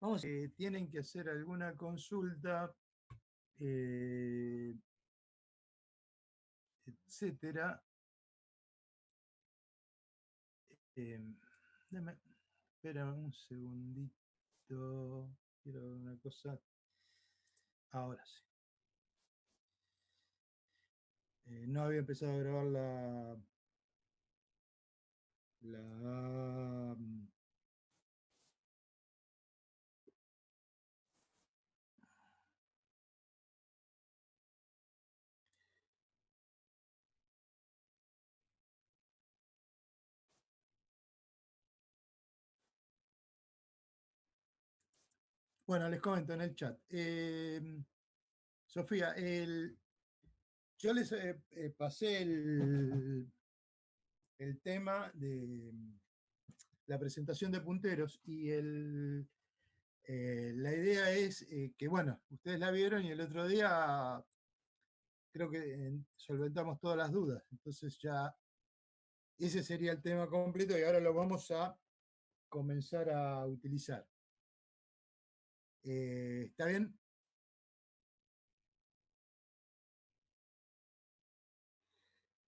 Vamos, tienen que hacer alguna consulta, eh, etcétera. Eh, espera un segundito. Quiero ver una cosa. Ahora sí. No había empezado a grabar la. Bueno, les comento en el chat. Sofía, yo les pasé el tema de la presentación de punteros y la idea es que, bueno, ustedes la vieron y el otro día creo que solventamos todas las dudas. Entonces ya ese sería el tema completo y ahora lo vamos a comenzar a utilizar. ¿Está bien?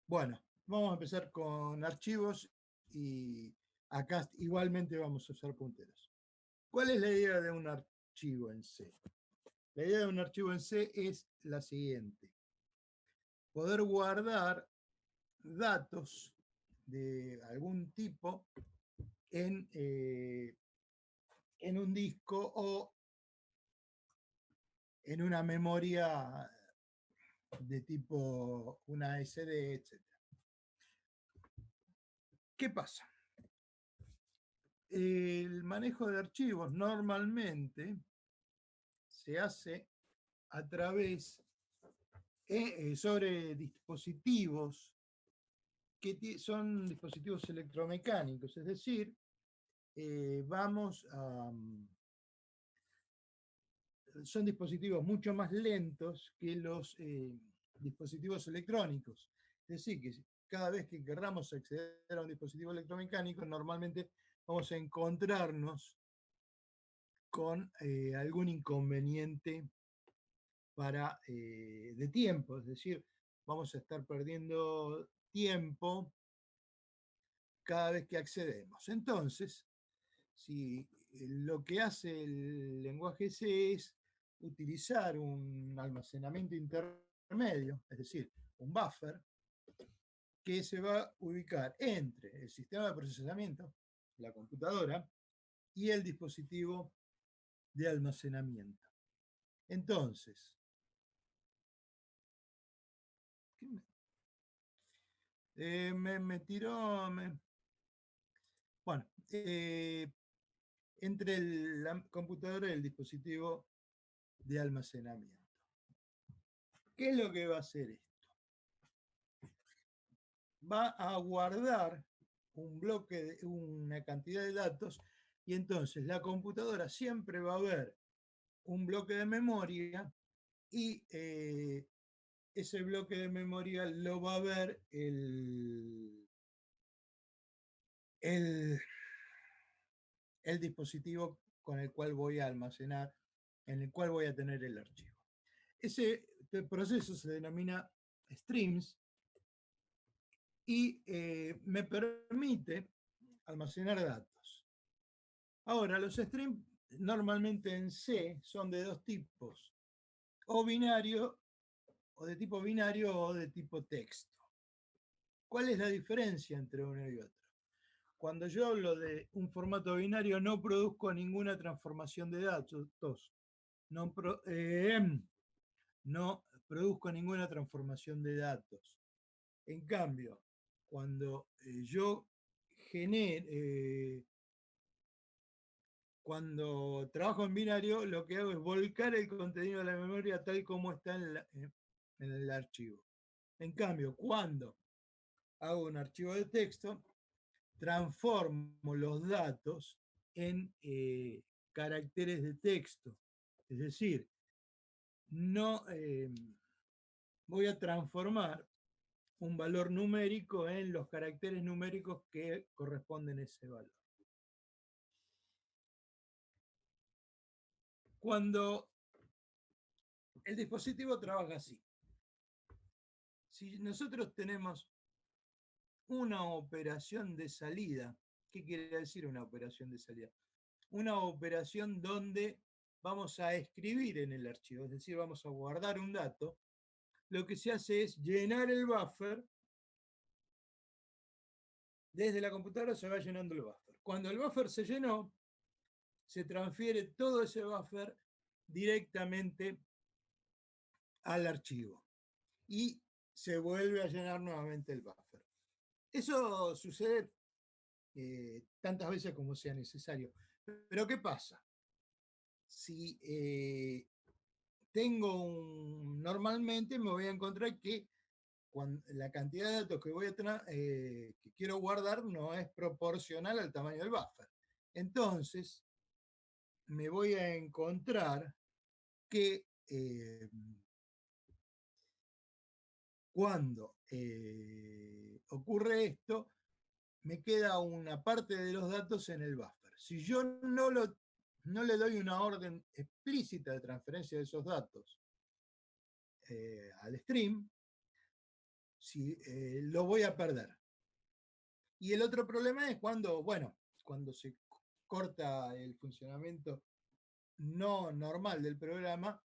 Bueno, vamos a empezar con archivos y acá igualmente vamos a usar punteros. ¿Cuál es la idea de un archivo en C? La idea de un archivo en C es la siguiente: poder guardar datos de algún tipo en un disco o en una memoria de tipo una SD, etc. ¿Qué pasa? El manejo de archivos normalmente se hace a través sobre dispositivos que son dispositivos electromecánicos, es decir, son dispositivos mucho más lentos que los dispositivos electrónicos. Es decir, que cada vez que queramos acceder a un dispositivo electromecánico, normalmente vamos a encontrarnos con algún inconveniente de tiempo, es decir, vamos a estar perdiendo tiempo cada vez que accedemos. Entonces, si lo que hace el lenguaje C es utilizar un almacenamiento intermedio, es decir, un buffer, que se va a ubicar entre el sistema de procesamiento, la computadora, y el dispositivo de almacenamiento. Entonces, me tiró. Bueno, entre la computadora y el dispositivo de almacenamiento. ¿Qué es lo que va a hacer esto? Va a guardar un bloque, una cantidad de datos, y entonces la computadora siempre va a ver un bloque de memoria y ese bloque de memoria lo va a ver el, el dispositivo con el cual voy a almacenar, en el cual voy a tener el archivo. Ese proceso se denomina streams y me permite almacenar datos. Ahora, los streams normalmente en C son de dos tipos: o binario, o de tipo binario, o de tipo texto. ¿Cuál es la diferencia entre uno y otro? Cuando yo hablo de un formato binario, no produzco ninguna transformación de datos, no, no produzco ninguna transformación de datos. En cambio, cuando yo genero, cuando trabajo en binario, lo que hago es volcar el contenido de la memoria tal como está en el archivo. En cambio, cuando hago un archivo de texto, transformo los datos en caracteres de texto. Es decir, no voy a transformar un valor numérico en los caracteres numéricos que corresponden a ese valor. Cuando el dispositivo trabaja así, si nosotros tenemos una operación de salida, ¿qué quiere decir una operación de salida? Una operación donde vamos a escribir en el archivo, es decir, vamos a guardar un dato, lo que se hace es llenar el buffer. Desde la computadora se va llenando el buffer. Cuando el buffer se llenó, se transfiere todo ese buffer directamente al archivo y se vuelve a llenar nuevamente el buffer. Eso sucede tantas veces como sea necesario. Pero ¿qué pasa? Si normalmente me voy a encontrar que la cantidad de datos que voy a tener, que quiero guardar no es proporcional al tamaño del buffer. Entonces, me voy a encontrar que cuando ocurre esto, me queda una parte de los datos en el buffer. Si yo no le doy una orden explícita de transferencia de esos datos al stream, lo voy a perder. Y el otro problema es cuando se corta el funcionamiento no normal del programa,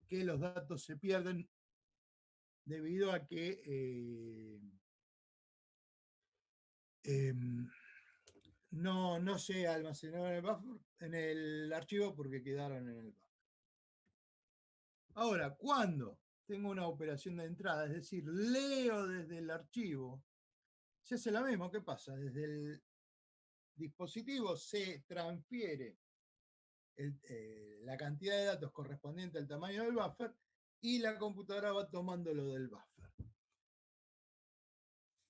que los datos se pierden debido a que no se almacenaron en el buffer, en el archivo, porque quedaron en el buffer. Ahora, cuando tengo una operación de entrada, es decir, leo desde el archivo, se hace lo mismo. ¿Qué pasa? Desde el dispositivo se transfiere la cantidad de datos correspondiente al tamaño del buffer y la computadora va tomando lo del buffer.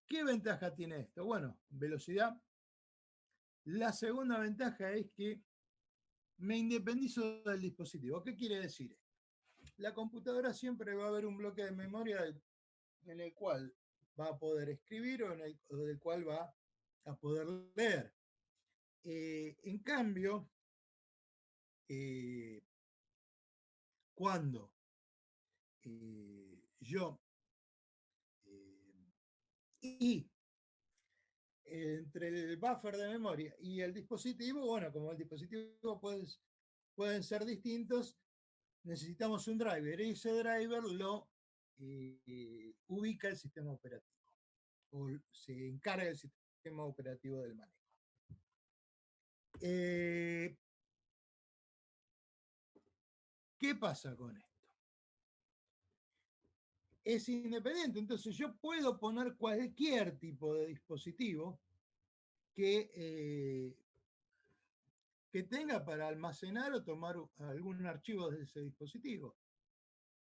¿Qué ventaja tiene esto? Bueno, velocidad. La segunda ventaja es que me independizo del dispositivo. ¿Qué quiere decir? La computadora siempre va a haber un bloque de memoria en el cual va a poder escribir o del cual va a poder leer. En cambio, cuando yo y entre el buffer de memoria y el dispositivo, bueno, como el dispositivo pueden ser distintos, necesitamos un driver y ese driver lo ubica el sistema operativo o se encarga del sistema operativo del manejo. ¿Qué pasa con esto? Es independiente, entonces yo puedo poner cualquier tipo de dispositivo que tenga para almacenar o tomar algún archivo de ese dispositivo.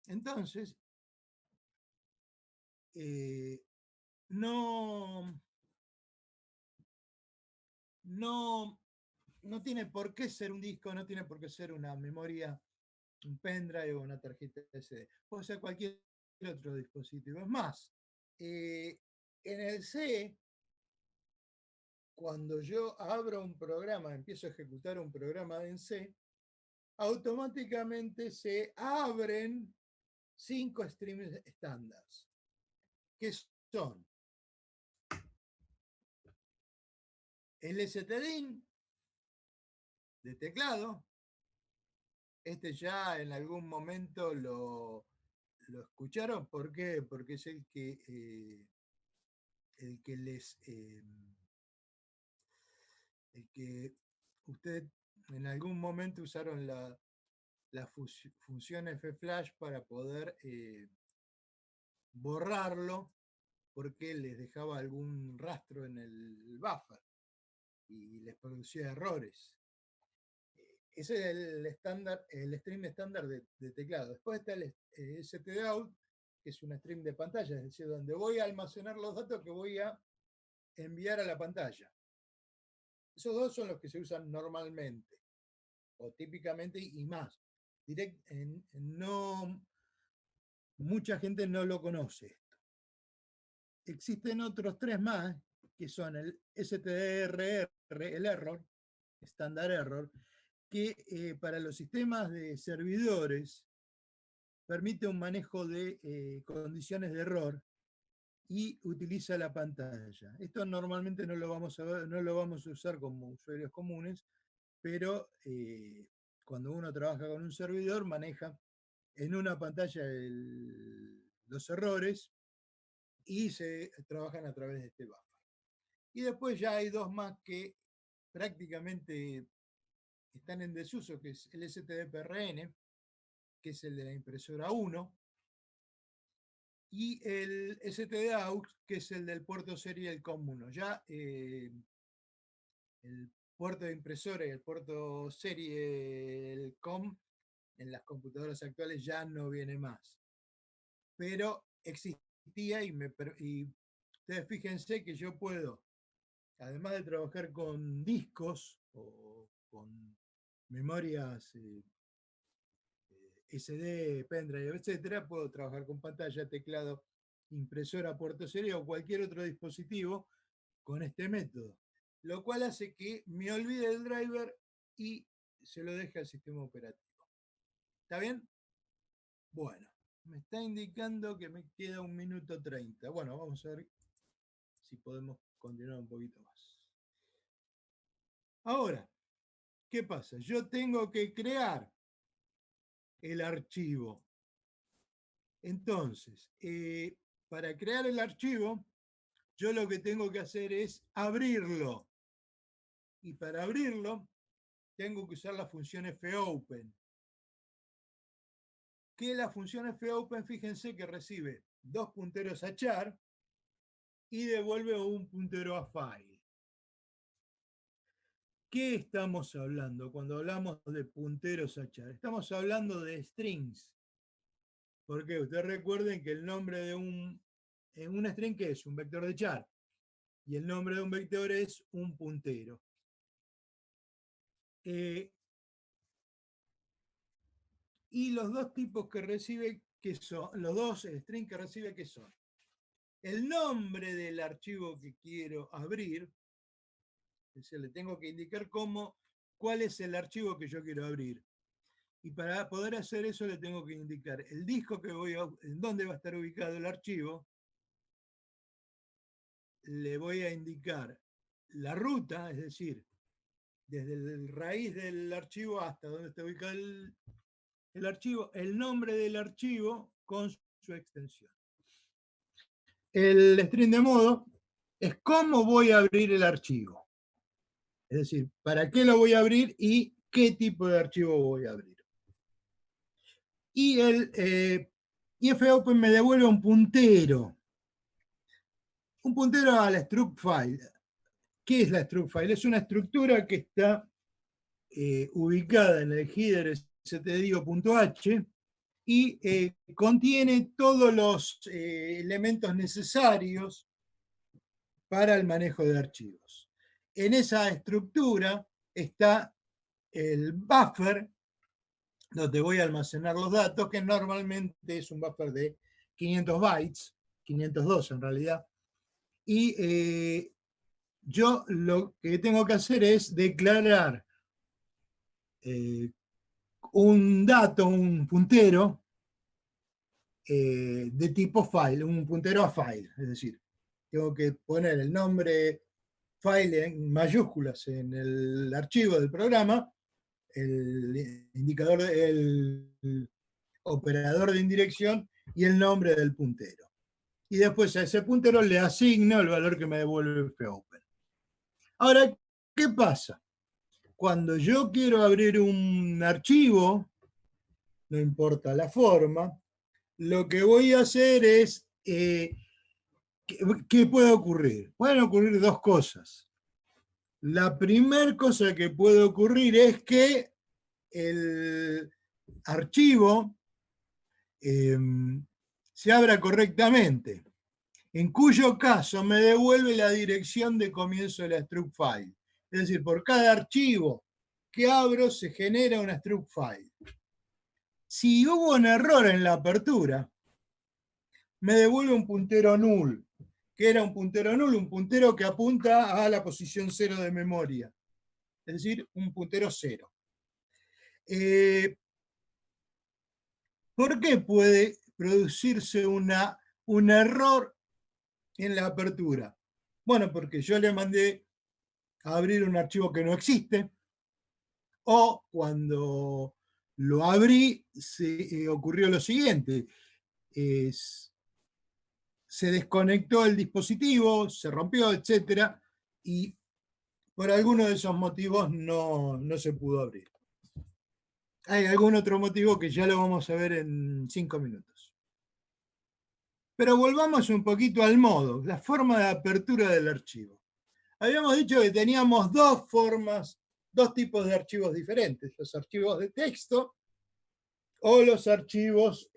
Entonces, no tiene por qué ser un disco, no tiene por qué ser una memoria, un pendrive o una tarjeta SD. Puede ser cualquier otro dispositivo. Es más, en el C, cuando yo abro un programa, empiezo a ejecutar un programa en C, automáticamente se abren 5 streams estándares, que son el stdin de teclado. Este ya en algún momento lo escucharon. ¿Por qué? Porque es el que les el que usted en algún momento usaron la función fflash para poder borrarlo porque les dejaba algún rastro en el buffer y les producía errores. Ese es el estándar, el stream estándar de teclado. Después está el stdout, que es un stream de pantalla, es decir, donde voy a almacenar los datos que voy a enviar a la pantalla. Esos dos son los que se usan normalmente, o típicamente y más. Mucha gente no lo conoce esto. Existen otros 3 más, que son el STRR, el error, standard error, que para los sistemas de servidores permite un manejo de condiciones de error y utiliza la pantalla. Esto normalmente no lo vamos a usar como usuarios comunes, pero cuando uno trabaja con un servidor maneja en una pantalla los errores y se trabajan a través de este buffer. Y después ya hay dos más que prácticamente están en desuso, que es el STD-PRN, que es el de la impresora 1, y el STD-AUX, que es el del puerto serie del COM1. Ya el puerto de impresora y el puerto serie el COM en las computadoras actuales ya no viene más. Pero existía y ustedes fíjense que yo puedo, además de trabajar con discos o con memorias SD, pendrive, etcétera, puedo trabajar con pantalla, teclado, impresora, puerto serie o cualquier otro dispositivo con este método. Lo cual hace que me olvide del driver y se lo deje al sistema operativo. ¿Está bien? Bueno, me está indicando que me queda 1 minuto 30. Bueno, vamos a ver si podemos continuar un poquito más. Ahora, ¿qué pasa? Yo tengo que crear el archivo. Entonces, para crear el archivo, yo lo que tengo que hacer es abrirlo. Y para abrirlo, tengo que usar la función fopen. Que la función fopen, fíjense que recibe 2 punteros a char y devuelve un puntero a file. ¿Qué estamos hablando cuando hablamos de punteros a char? Estamos hablando de strings. Porque ustedes recuerden que el nombre de un string, ¿qué es? Un vector de char. Y el nombre de un vector es un puntero. Y los dos tipos que recibe, que son, los dos strings que recibe, ¿qué son? El nombre del archivo que quiero abrir, es decir, le tengo que indicar cuál es el archivo que yo quiero abrir. Y para poder hacer eso le tengo que indicar el disco en donde va a estar ubicado el archivo, le voy a indicar la ruta, es decir, desde el raíz del archivo hasta donde está ubicado el archivo, el nombre del archivo con su extensión. El string de modo es cómo voy a abrir el archivo. Es decir, para qué lo voy a abrir y qué tipo de archivo voy a abrir. Y el fopen me devuelve un puntero a la struct file. ¿Qué es la struct file? Es una estructura que está ubicada en el header stdio.h y contiene todos los elementos necesarios para el manejo de archivos. En esa estructura está el buffer, donde voy a almacenar los datos, que normalmente es un buffer de 500 bytes, 502 en realidad, y yo lo que tengo que hacer es declarar un dato, un puntero de tipo file, un puntero a file, es decir, tengo que poner el nombre file en mayúsculas en el archivo del programa, el indicador, el operador de indirección y el nombre del puntero. Y después a ese puntero le asigno el valor que me devuelve fopen. Ahora, ¿qué pasa? Cuando yo quiero abrir un archivo, no importa la forma, lo que voy a hacer es, ¿qué puede ocurrir? Pueden ocurrir dos cosas. La primera cosa que puede ocurrir es que el archivo se abra correctamente, en cuyo caso me devuelve la dirección de comienzo de la struct file. Es decir, por cada archivo que abro se genera una struct file. Si hubo un error en la apertura, me devuelve un puntero null. ¿Qué era un puntero null? Un puntero que apunta a la posición 0 de memoria. Es decir, un puntero 0. ¿Por qué puede producirse un error en la apertura? Bueno, porque yo le mandé a abrir un archivo que no existe, o cuando lo abrí ocurrió lo siguiente, se desconectó el dispositivo, se rompió, etcétera, y por alguno de esos motivos no se pudo abrir. Hay algún otro motivo que ya lo vamos a ver en 5 minutos. Pero volvamos un poquito al modo, la forma de apertura del archivo. Habíamos dicho que teníamos dos formas, dos tipos de archivos diferentes, los archivos de texto o los archivos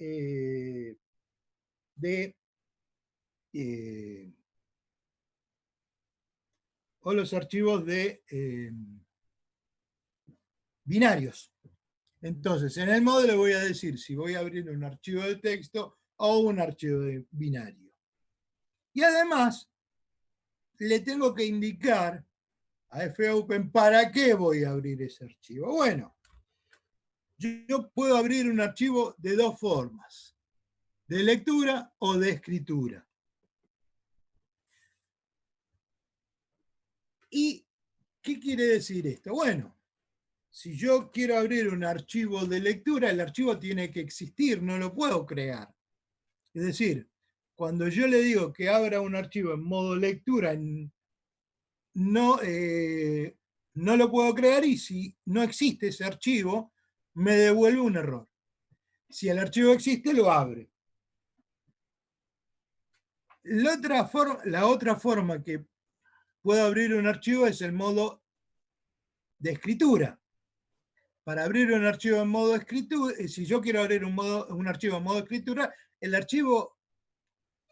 binarios. Entonces, en el modo le voy a decir si voy a abrir un archivo de texto o un archivo de binario. Y además, le tengo que indicar a fopen para qué voy a abrir ese archivo. Bueno, yo puedo abrir un archivo de dos formas, de lectura o de escritura. ¿Y qué quiere decir esto? Bueno, si yo quiero abrir un archivo de lectura, el archivo tiene que existir, no lo puedo crear. Es decir, cuando yo le digo que abra un archivo en modo lectura, no lo puedo crear, y si no existe ese archivo, me devuelve un error. Si el archivo existe, lo abre. La otra forma que puedo abrir un archivo es el modo de escritura. Para abrir un archivo en modo escritura, si yo quiero abrir un archivo en modo escritura, el archivo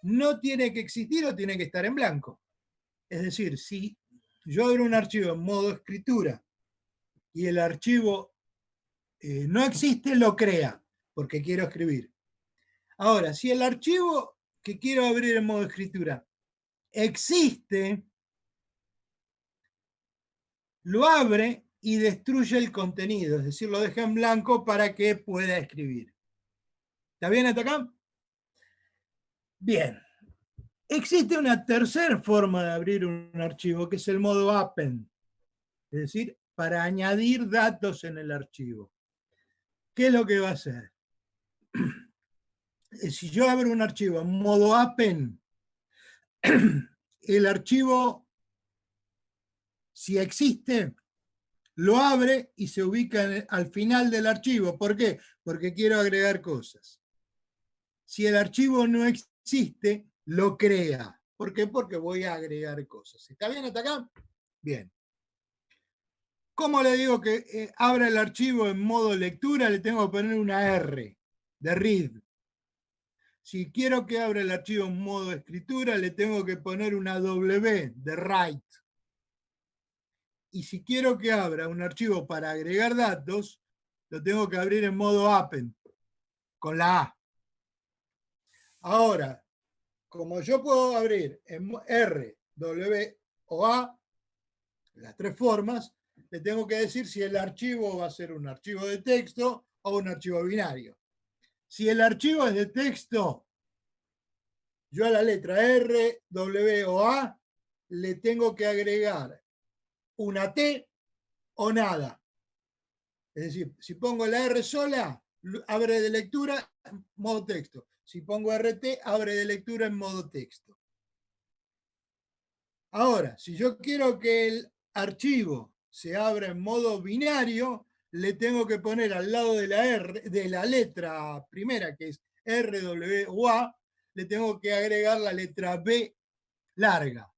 no tiene que existir o tiene que estar en blanco. Es decir, si yo abro un archivo en modo escritura y el archivo no existe, lo crea, porque quiero escribir. Ahora, si el archivo que quiero abrir en modo escritura existe, lo abre y destruye el contenido, es decir, lo deja en blanco para que pueda escribir. ¿Está bien hasta acá? Bien. Existe una tercera forma de abrir un archivo, que es el modo append, es decir, para añadir datos en el archivo. ¿Qué es lo que va a hacer? Si yo abro un archivo en modo append, el archivo, si existe, lo abre y se ubica al final del archivo. ¿Por qué? Porque quiero agregar cosas. Si el archivo no existe, lo crea. ¿Por qué? Porque voy a agregar cosas. ¿Está bien hasta acá? Bien. ¿Cómo le digo que abra el archivo en modo lectura? Le tengo que poner una R de read. Si quiero que abra el archivo en modo escritura, le tengo que poner una W de write. Y si quiero que abra un archivo para agregar datos, lo tengo que abrir en modo append, con la A. Ahora, como yo puedo abrir en R, W o A, las tres formas, le tengo que decir si el archivo va a ser un archivo de texto o un archivo binario. Si el archivo es de texto, yo a la letra R, W o A le tengo que agregar una T o nada. Es decir, si pongo la R sola, abre de lectura en modo texto. Si pongo RT, abre de lectura en modo texto. Ahora, si yo quiero que el archivo se abra en modo binario, le tengo que poner al lado de la R, de la letra primera, que es R, W o A, le tengo que agregar la letra B larga.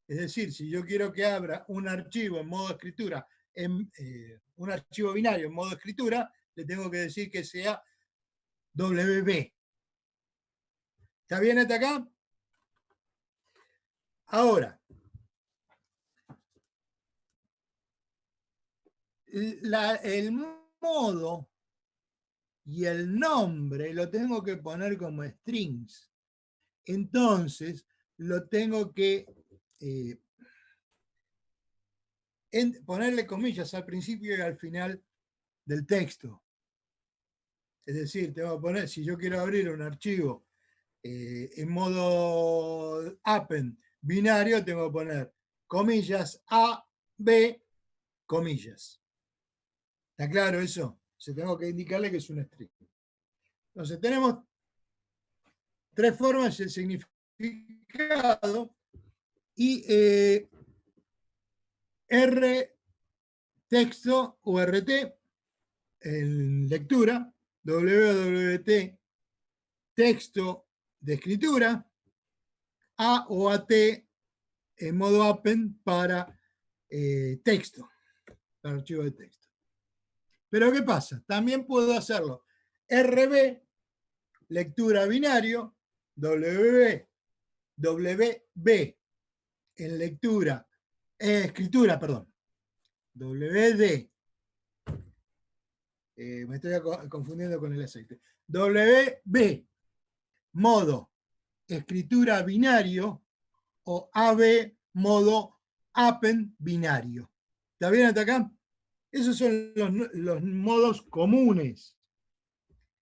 Es decir, si yo quiero que abra un archivo en modo escritura, un archivo binario en modo escritura, le tengo que decir que sea WB. ¿Está bien hasta acá? Ahora, el modo y el nombre lo tengo que poner como strings. Entonces, lo tengo que ponerle comillas al principio y al final del texto. Es decir, tengo que poner, si yo quiero abrir un archivo en modo append binario, tengo que poner comillas A, B, comillas. ¿Está claro eso? O sea, tengo que indicarle que es un string. Entonces, tenemos tres formas el significado y R texto URT en lectura, WWT texto de escritura, A o AT en modo append para texto, para archivo de texto. Pero ¿qué pasa? También puedo hacerlo RB, lectura binario, WB en lectura, escritura, perdón, WD, me estoy confundiendo con el aceite, WB, modo escritura binario, o AB, modo append binario. ¿Está bien hasta acá? Esos son los modos comunes.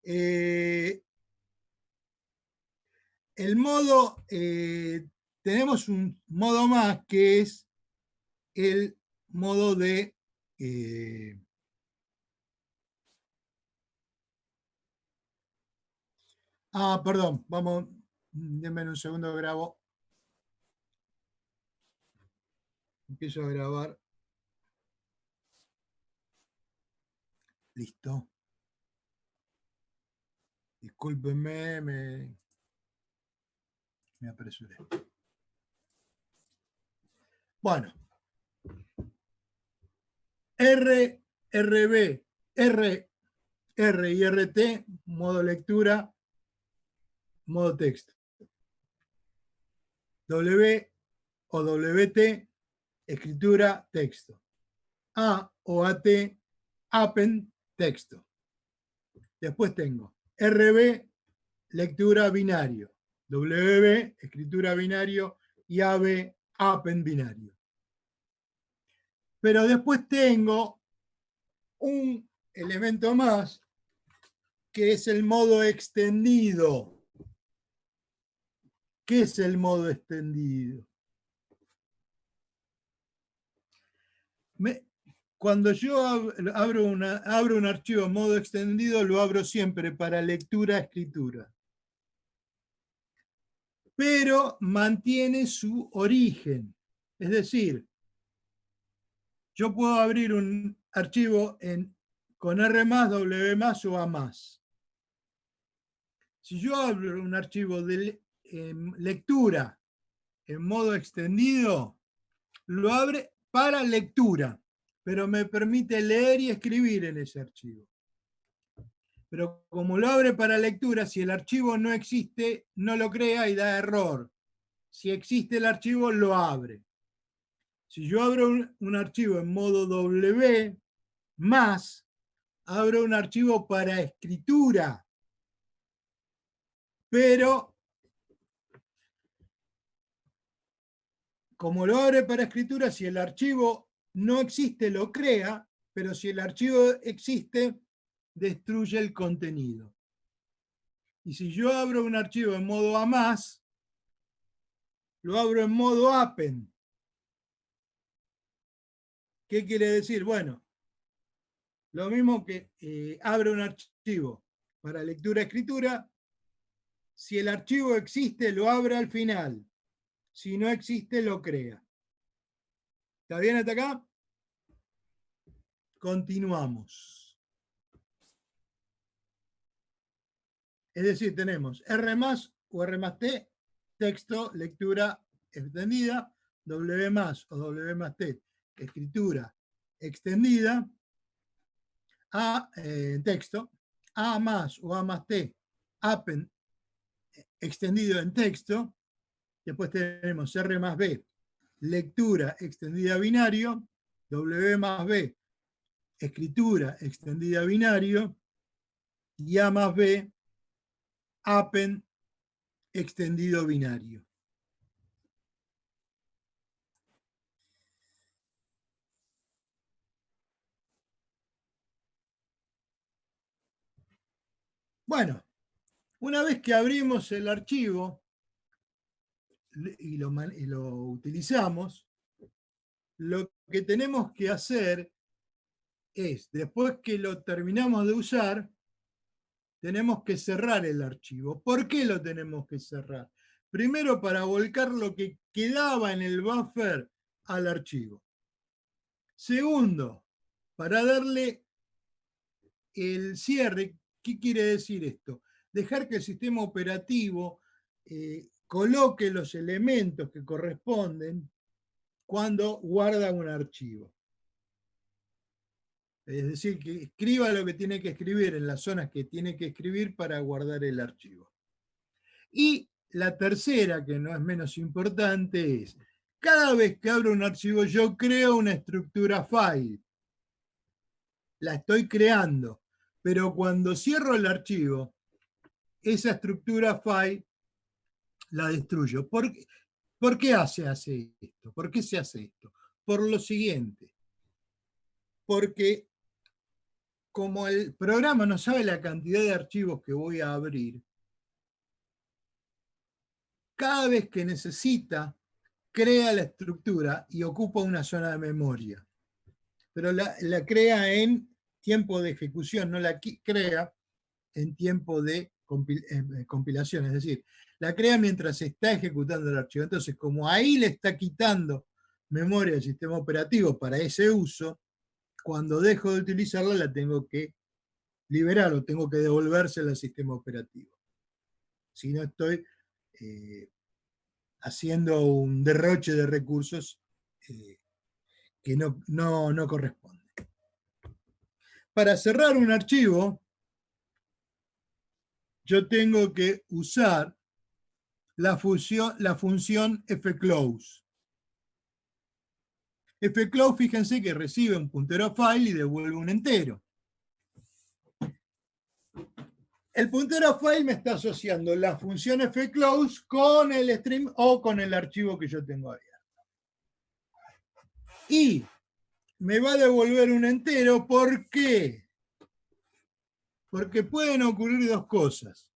El modo, tenemos un modo más que es el modo de perdón, vamos, denme un segundo, grabo. Empiezo a grabar. Listo. Discúlpenme, me apresuré. Bueno. RB, R y RT, modo lectura, modo texto. W o WT, escritura, texto. A o AT, append, texto. Después tengo RB, lectura binario. WB, escritura binario. Y AB, append binario. Pero después tengo un elemento más, que es el modo extendido. ¿Qué es el modo extendido? Cuando yo abro un archivo en modo extendido, lo abro siempre para lectura-escritura. Pero mantiene su origen. Es decir, yo puedo abrir un archivo con R+, W+, o A+. Si yo abro un archivo de lectura en modo extendido, lo abre para lectura, pero me permite leer y escribir en ese archivo. Pero como lo abre para lectura, si el archivo no existe, no lo crea y da error. Si existe el archivo, lo abre. Si yo abro un archivo en modo W+, abro un archivo para escritura, pero como lo abre para escritura, si el archivo no existe, lo crea, pero si el archivo existe, destruye el contenido. Y si yo abro un archivo en modo A+, lo abro en modo append. ¿Qué quiere decir? Bueno, lo mismo que abre un archivo para lectura-escritura, si el archivo existe, lo abre al final. Si no existe, lo crea. ¿Está bien hasta acá? Continuamos. Es decir, tenemos R+ o R+T, texto, lectura extendida, W+ o W+T, escritura extendida, texto, A+ o A+T, append extendido en texto. Después tenemos R+B, lectura extendida binario, W+B, escritura extendida binario, y A+B, append extendido binario. Bueno, una vez que abrimos el archivo y lo utilizamos, lo que tenemos que hacer es, después que lo terminamos de usar, tenemos que cerrar el archivo. ¿Por qué lo tenemos que cerrar? Primero, para volcar lo que quedaba en el buffer al archivo. Segundo, para darle el cierre. ¿Qué quiere decir esto? Dejar que el sistema operativo coloque los elementos que corresponden cuando guarda un archivo. Es decir, que escriba lo que tiene que escribir en las zonas que tiene que escribir para guardar el archivo. Y la tercera, que no es menos importante, es cada vez que abro un archivo yo creo una estructura file. La estoy creando, pero cuando cierro el archivo, esa estructura file la destruyo. ¿Por qué hace esto? ¿Por qué se hace esto? Por lo siguiente, porque como el programa no sabe la cantidad de archivos que voy a abrir, cada vez que necesita, crea la estructura y ocupa una zona de memoria. Pero la crea en tiempo de ejecución, no la crea en tiempo de compilación. Es decir, la crea mientras se está ejecutando el archivo. Entonces, como ahí le está quitando memoria al sistema operativo para ese uso, cuando dejo de utilizarla la tengo que liberar o tengo que devolvérsela al sistema operativo. Si no estoy haciendo un derroche de recursos que no corresponde. Para cerrar un archivo, yo tengo que usar la función fclose. Fclose, fíjense que recibe un puntero a file y devuelve un entero. El puntero a file me está asociando la función fclose con el stream o con el archivo que yo tengo abierto. Y me va a devolver un entero. ¿Por qué? Porque pueden ocurrir dos cosas.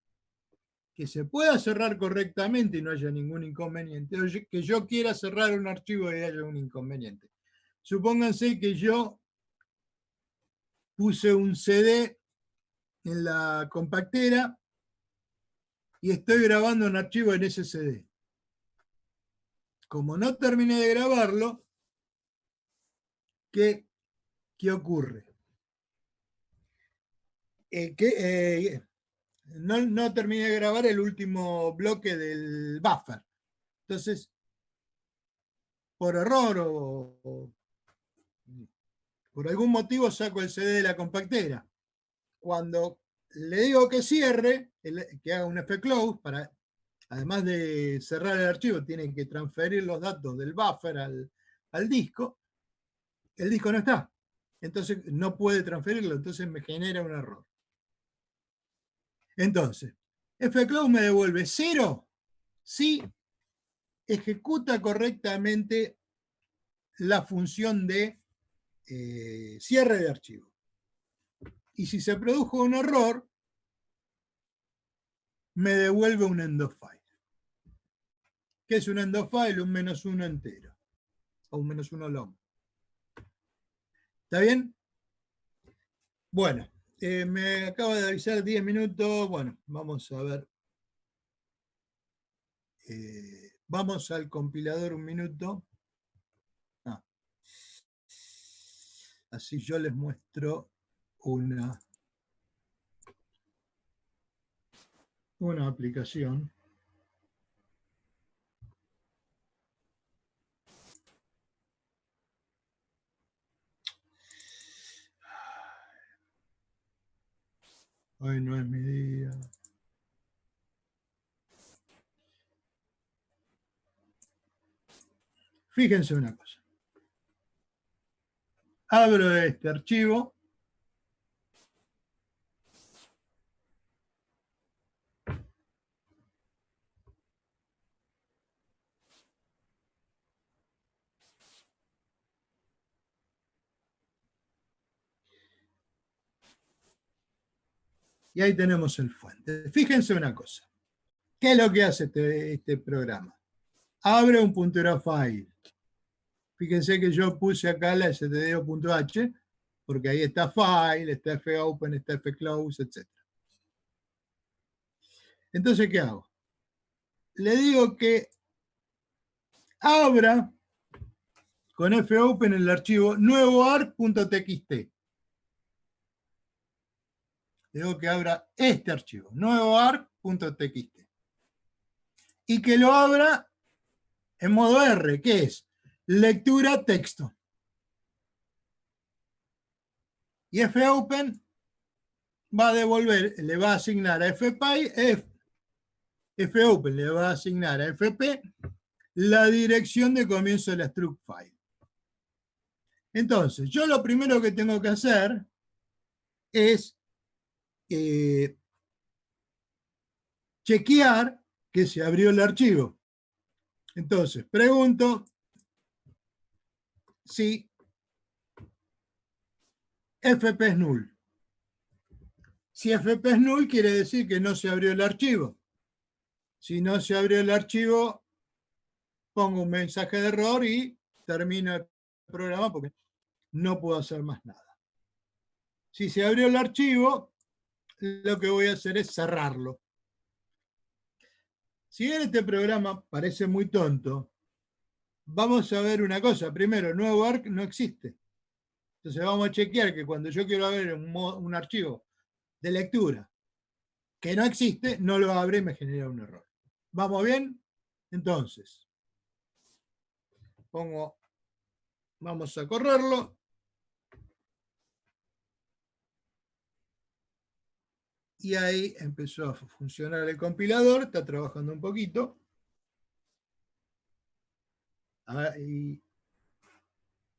Que se pueda cerrar correctamente y no haya ningún inconveniente, o que yo quiera cerrar un archivo y haya un inconveniente. Supónganse que yo puse un CD en la compactera y estoy grabando un archivo en ese CD. Como no terminé de grabarlo, ¿qué ocurre? No terminé de grabar el último bloque del buffer. Entonces, por error o por algún motivo saco el CD de la compactera. Cuando le digo que cierre, que haga un fclose, además de cerrar el archivo, tiene que transferir los datos del buffer al disco, el disco no está. Entonces no puede transferirlo, entonces me genera un error. Entonces, fclose me devuelve 0 si ejecuta correctamente la función de cierre de archivo. Y si se produjo un error, me devuelve un end of file. ¿Qué es un end of file? Un -1 entero. O un -1 long. ¿Está bien? Bueno, me acaba de avisar 10 minutos. Bueno, vamos a ver. Vamos al compilador un minuto. Ah. Así yo les muestro una aplicación. Hoy no es mi día. Fíjense una cosa. Abro este archivo. Y ahí tenemos el fuente. Fíjense una cosa. ¿Qué es lo que hace este programa? Abre un puntero a file. Fíjense que yo puse acá la stdio.h, porque ahí está file, está fopen, está fclose, etc. Entonces, ¿qué hago? Le digo que abra con fopen el archivo nuevoarc.txt. Le digo que abra este archivo, nuevoarc.txt. Y que lo abra en modo R, que es lectura texto. Y fopen va a devolver, le va a asignar a fpy, fopen le va a asignar a fp la dirección de comienzo de la struct file. Entonces, yo lo primero que tengo que hacer es chequear que se abrió el archivo. Entonces, pregunto si fp es null. Si fp es null, quiere decir que no se abrió el archivo. Si no se abrió el archivo, pongo un mensaje de error y termino el programa porque no puedo hacer más nada. Si se abrió el archivo, lo que voy a hacer es cerrarlo. Si bien este programa parece muy tonto, vamos a ver una cosa. Primero, nuevo ARC no existe. Entonces vamos a chequear que cuando yo quiero ver un archivo de lectura que no existe, no lo abre y me genera un error. ¿Vamos bien? Entonces, vamos a correrlo. Y ahí empezó a funcionar el compilador, está trabajando un poquito. Ahí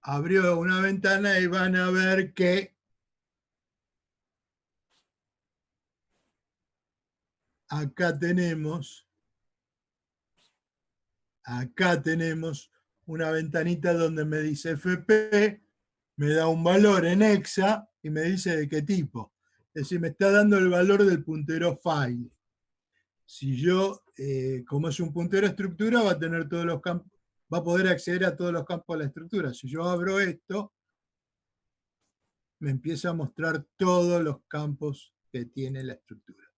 abrió una ventana y van a ver que acá tenemos una ventanita donde me dice FP, me da un valor en hexa y me dice de qué tipo. Es decir, me está dando el valor del puntero file. Si yo, como es un puntero estructura, va a tener todos los campos, va a poder acceder a todos los campos de la estructura. Si yo abro esto, me empieza a mostrar todos los campos que tiene la estructura.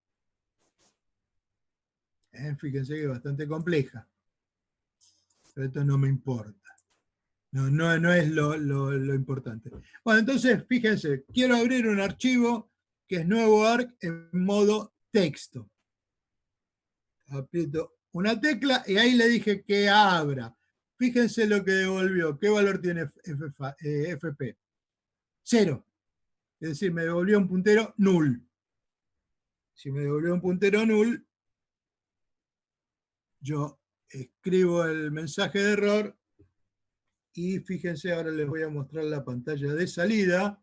Fíjense que es bastante compleja, pero esto no me importa. No es lo importante. Bueno, entonces, fíjense, quiero abrir un archivo que es nuevo ARC en modo texto. Aprieto una tecla y ahí le dije que abra. Fíjense lo que devolvió. ¿Qué valor tiene FP? 0. Es decir, me devolvió un puntero null. Si me devolvió un puntero null, yo escribo el mensaje de error y fíjense, ahora les voy a mostrar la pantalla de salida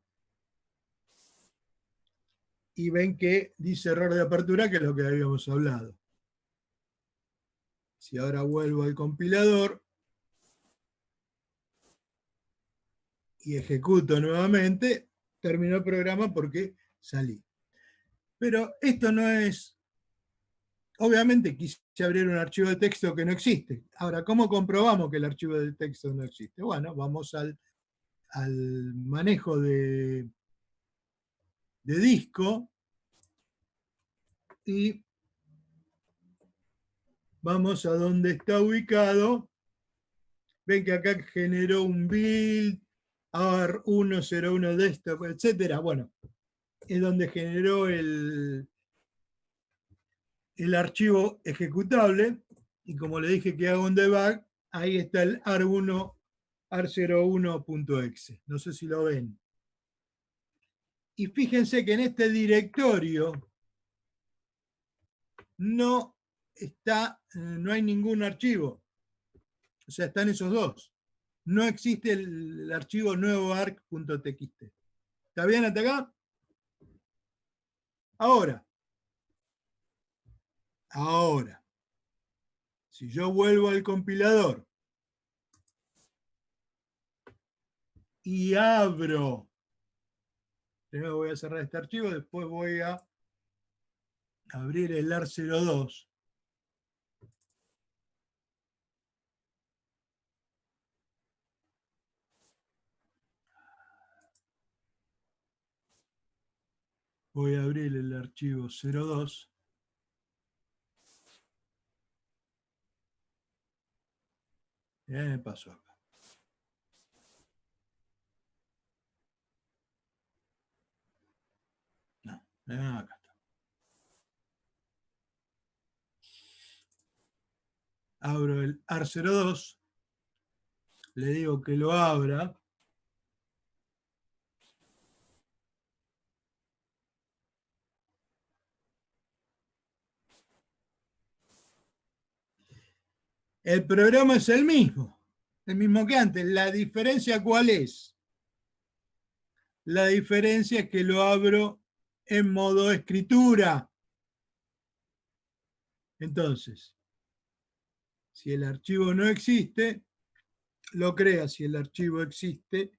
y ven que dice error de apertura, que es lo que habíamos hablado. Si ahora vuelvo al compilador y ejecuto nuevamente, terminó el programa porque salí. Pero esto no es... Obviamente quise abrir un archivo de texto que no existe. Ahora, ¿cómo comprobamos que el archivo de texto no existe? Bueno, vamos al manejo de disco y vamos a donde está ubicado. Ven que acá generó un build, AR101 desktop, etc. Bueno, es donde generó el archivo ejecutable. Y como le dije que hago un debug, ahí está el ar01.exe. No sé si lo ven. Y fíjense que en este directorio no hay ningún archivo. O sea, están esos dos. No existe el archivo nuevoarc.txt. ¿Está bien hasta acá? Ahora, si yo vuelvo al compilador y abro, primero voy a cerrar este archivo, después voy a abrir el AR02. Voy a abrir el archivo 02. Me pasó acá. No, acá está. Abro el AR02. Le digo que lo abra. El programa es el mismo que antes. La diferencia, ¿cuál es? La diferencia es que lo abro en modo escritura. Entonces, si el archivo no existe, lo crea. Si el archivo existe,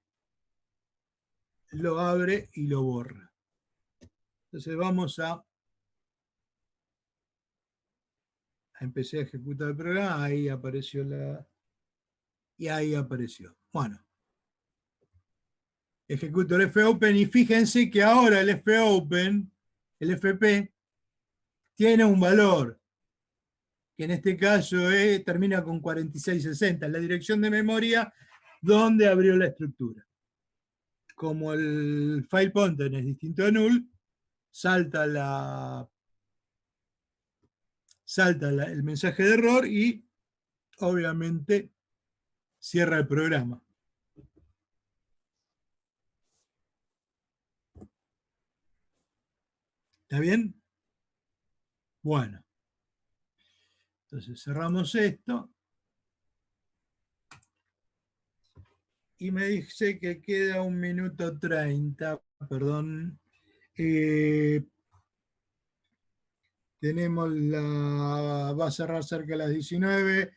lo abre y lo borra. Entonces vamos a empecé a ejecutar el programa, ahí apareció y ahí apareció. Bueno, ejecuto el fopen y fíjense que ahora el fopen, el FP, tiene un valor, que en este caso termina con 4660, la dirección de memoria donde abrió la estructura. Como el file pointer es distinto a null, salta el mensaje de error y obviamente cierra el programa. ¿Está bien? Bueno. Entonces cerramos esto. Y me dice que queda 1 minuto 30, perdón. Tenemos va a cerrar cerca de las 19.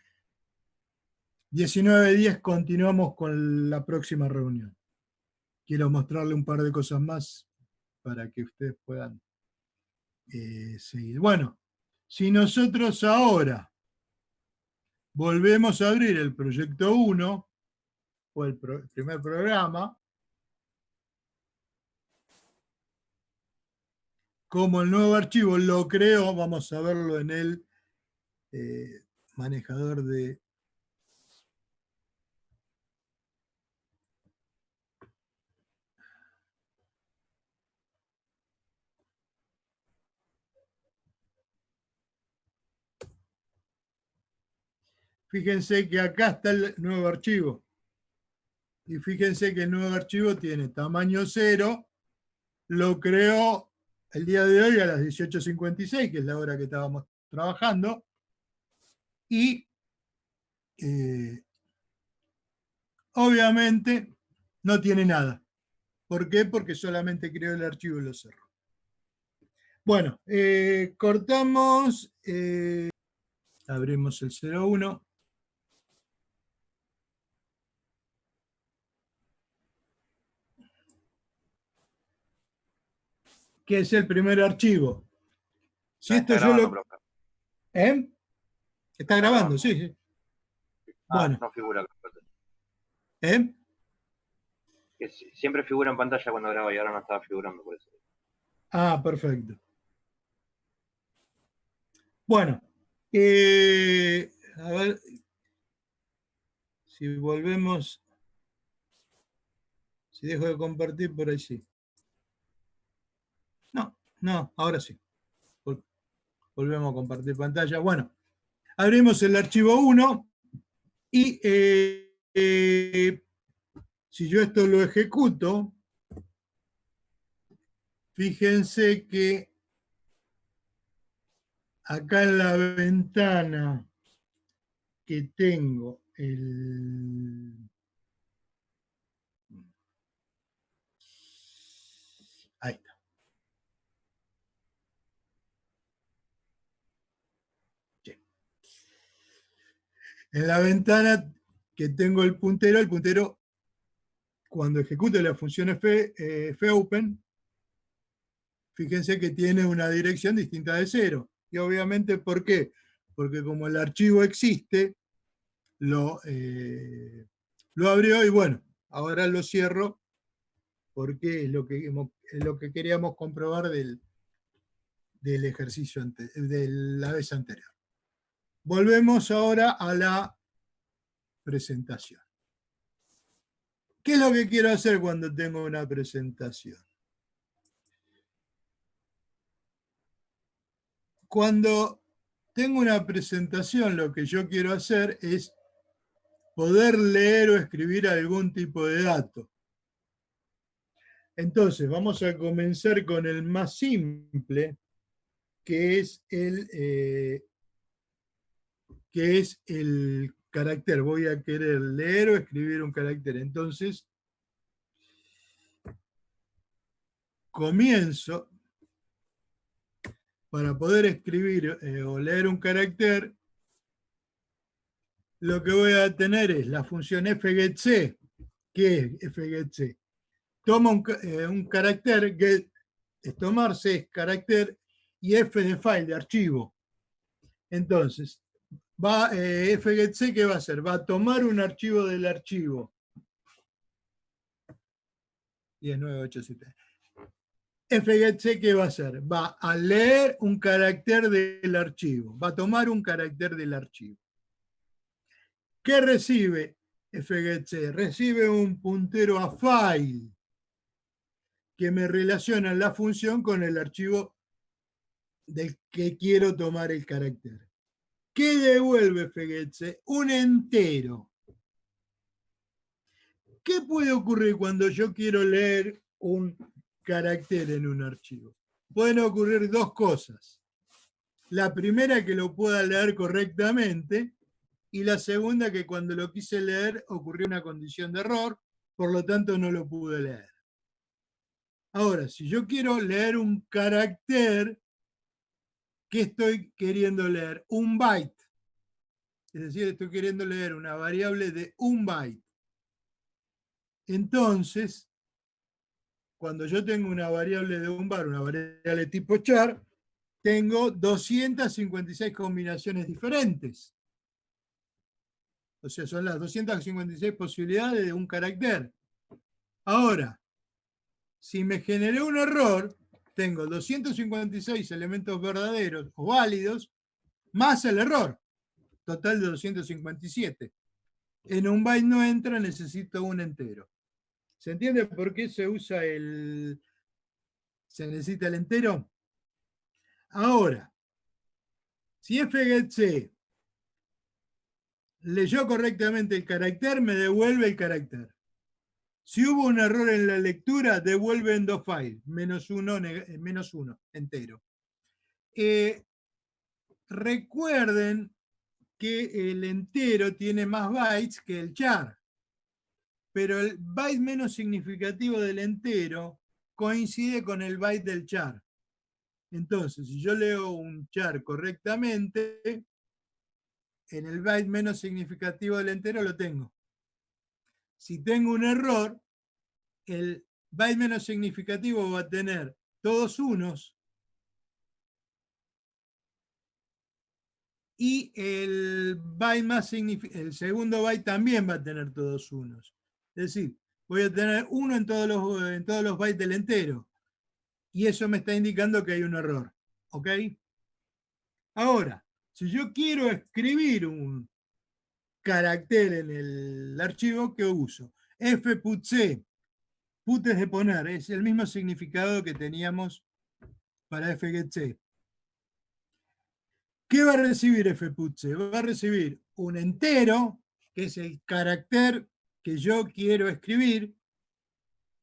19:10 continuamos con la próxima reunión. Quiero mostrarle un par de cosas más para que ustedes puedan seguir. Bueno, si nosotros ahora volvemos a abrir el proyecto 1 o el primer programa, como el nuevo archivo lo creo, vamos a verlo en el manejador de... Fíjense que acá está el nuevo archivo. Y fíjense que el nuevo archivo tiene tamaño 0. Lo creó el día de hoy a las 18:56, que es la hora que estábamos trabajando. Y obviamente no tiene nada. ¿Por qué? Porque solamente creó el archivo y lo cerró. Bueno, cortamos. Abrimos el 01. Que es el primer archivo. Si esto yo lo... profe. ¿Eh? Está grabando, sí, sí. Bueno. No figura. ¿Eh? Que siempre figura en pantalla cuando graba y ahora no estaba figurando por eso. Ah, perfecto. Bueno, a ver si volvemos, si dejo de compartir por ahí sí. No, ahora sí. Volvemos a compartir pantalla. Bueno, abrimos el archivo 1 y si yo esto lo ejecuto, fíjense que acá en la ventana que tengo ahí está. Sí. En la ventana que tengo el puntero, cuando ejecute la función fopen, fíjense que tiene una dirección distinta de 0. Y obviamente, ¿por qué? Porque como el archivo existe, lo abrió y bueno, ahora lo cierro porque es lo que queríamos comprobar del ejercicio de la vez anterior. Volvemos ahora a la presentación. ¿Qué es lo que quiero hacer cuando tengo una presentación? Cuando tengo una presentación, lo que yo quiero hacer es poder leer o escribir algún tipo de dato. Entonces, vamos a comenzar con el más simple, que es el carácter. Voy a querer leer o escribir un carácter. Entonces, comienzo, para poder escribir o leer un carácter, lo que voy a tener es la función fgetC. ¿Qué es fgetC? Toma un carácter, get, es tomarse, es carácter, y f de file, de archivo. Entonces, fgetC, ¿qué va a hacer? Va a tomar un archivo del archivo. 10987. fgetC, ¿qué va a hacer? Va a leer un carácter del archivo. Va a tomar un carácter del archivo. ¿Qué recibe fgetC? Recibe un puntero a file que me relaciona la función con el archivo del que quiero tomar el carácter. ¿Qué devuelve fgetC? Un entero. ¿Qué puede ocurrir cuando yo quiero leer un carácter en un archivo? Pueden ocurrir dos cosas. La primera, que lo pueda leer correctamente, y la segunda, que cuando lo quise leer ocurrió una condición de error, por lo tanto no lo pude leer. Ahora, si yo quiero leer un carácter, ¿qué estoy queriendo leer? Un byte. Es decir, estoy queriendo leer una variable de un byte. Entonces, cuando yo tengo una variable de un byte, una variable tipo char, tengo 256 combinaciones diferentes. O sea, son las 256 posibilidades de un carácter. Ahora, si me generé un error, tengo 256 elementos verdaderos o válidos, más el error, total de 257. En un byte no entra, necesito un entero. ¿Se entiende por qué se necesita el entero? Ahora, si fgetC leyó correctamente el carácter, me devuelve el carácter. Si hubo un error en la lectura, devuelve en dos files, -1 entero. Recuerden que el entero tiene más bytes que el char, pero el byte menos significativo del entero coincide con el byte del char. Entonces, si yo leo un char correctamente, en el byte menos significativo del entero lo tengo. Si tengo un error, el byte menos significativo va a tener todos unos y el segundo byte también va a tener todos unos. Es decir, voy a tener uno en todos los bytes del entero. Y eso me está indicando que hay un error. ¿Ok? Ahora, si yo quiero escribir un carácter en el archivo, ¿qué uso? fputC. Put es de poner, es el mismo significado que teníamos para fgetC. ¿Qué va a recibir fputC? Va a recibir un entero, que es el carácter que yo quiero escribir,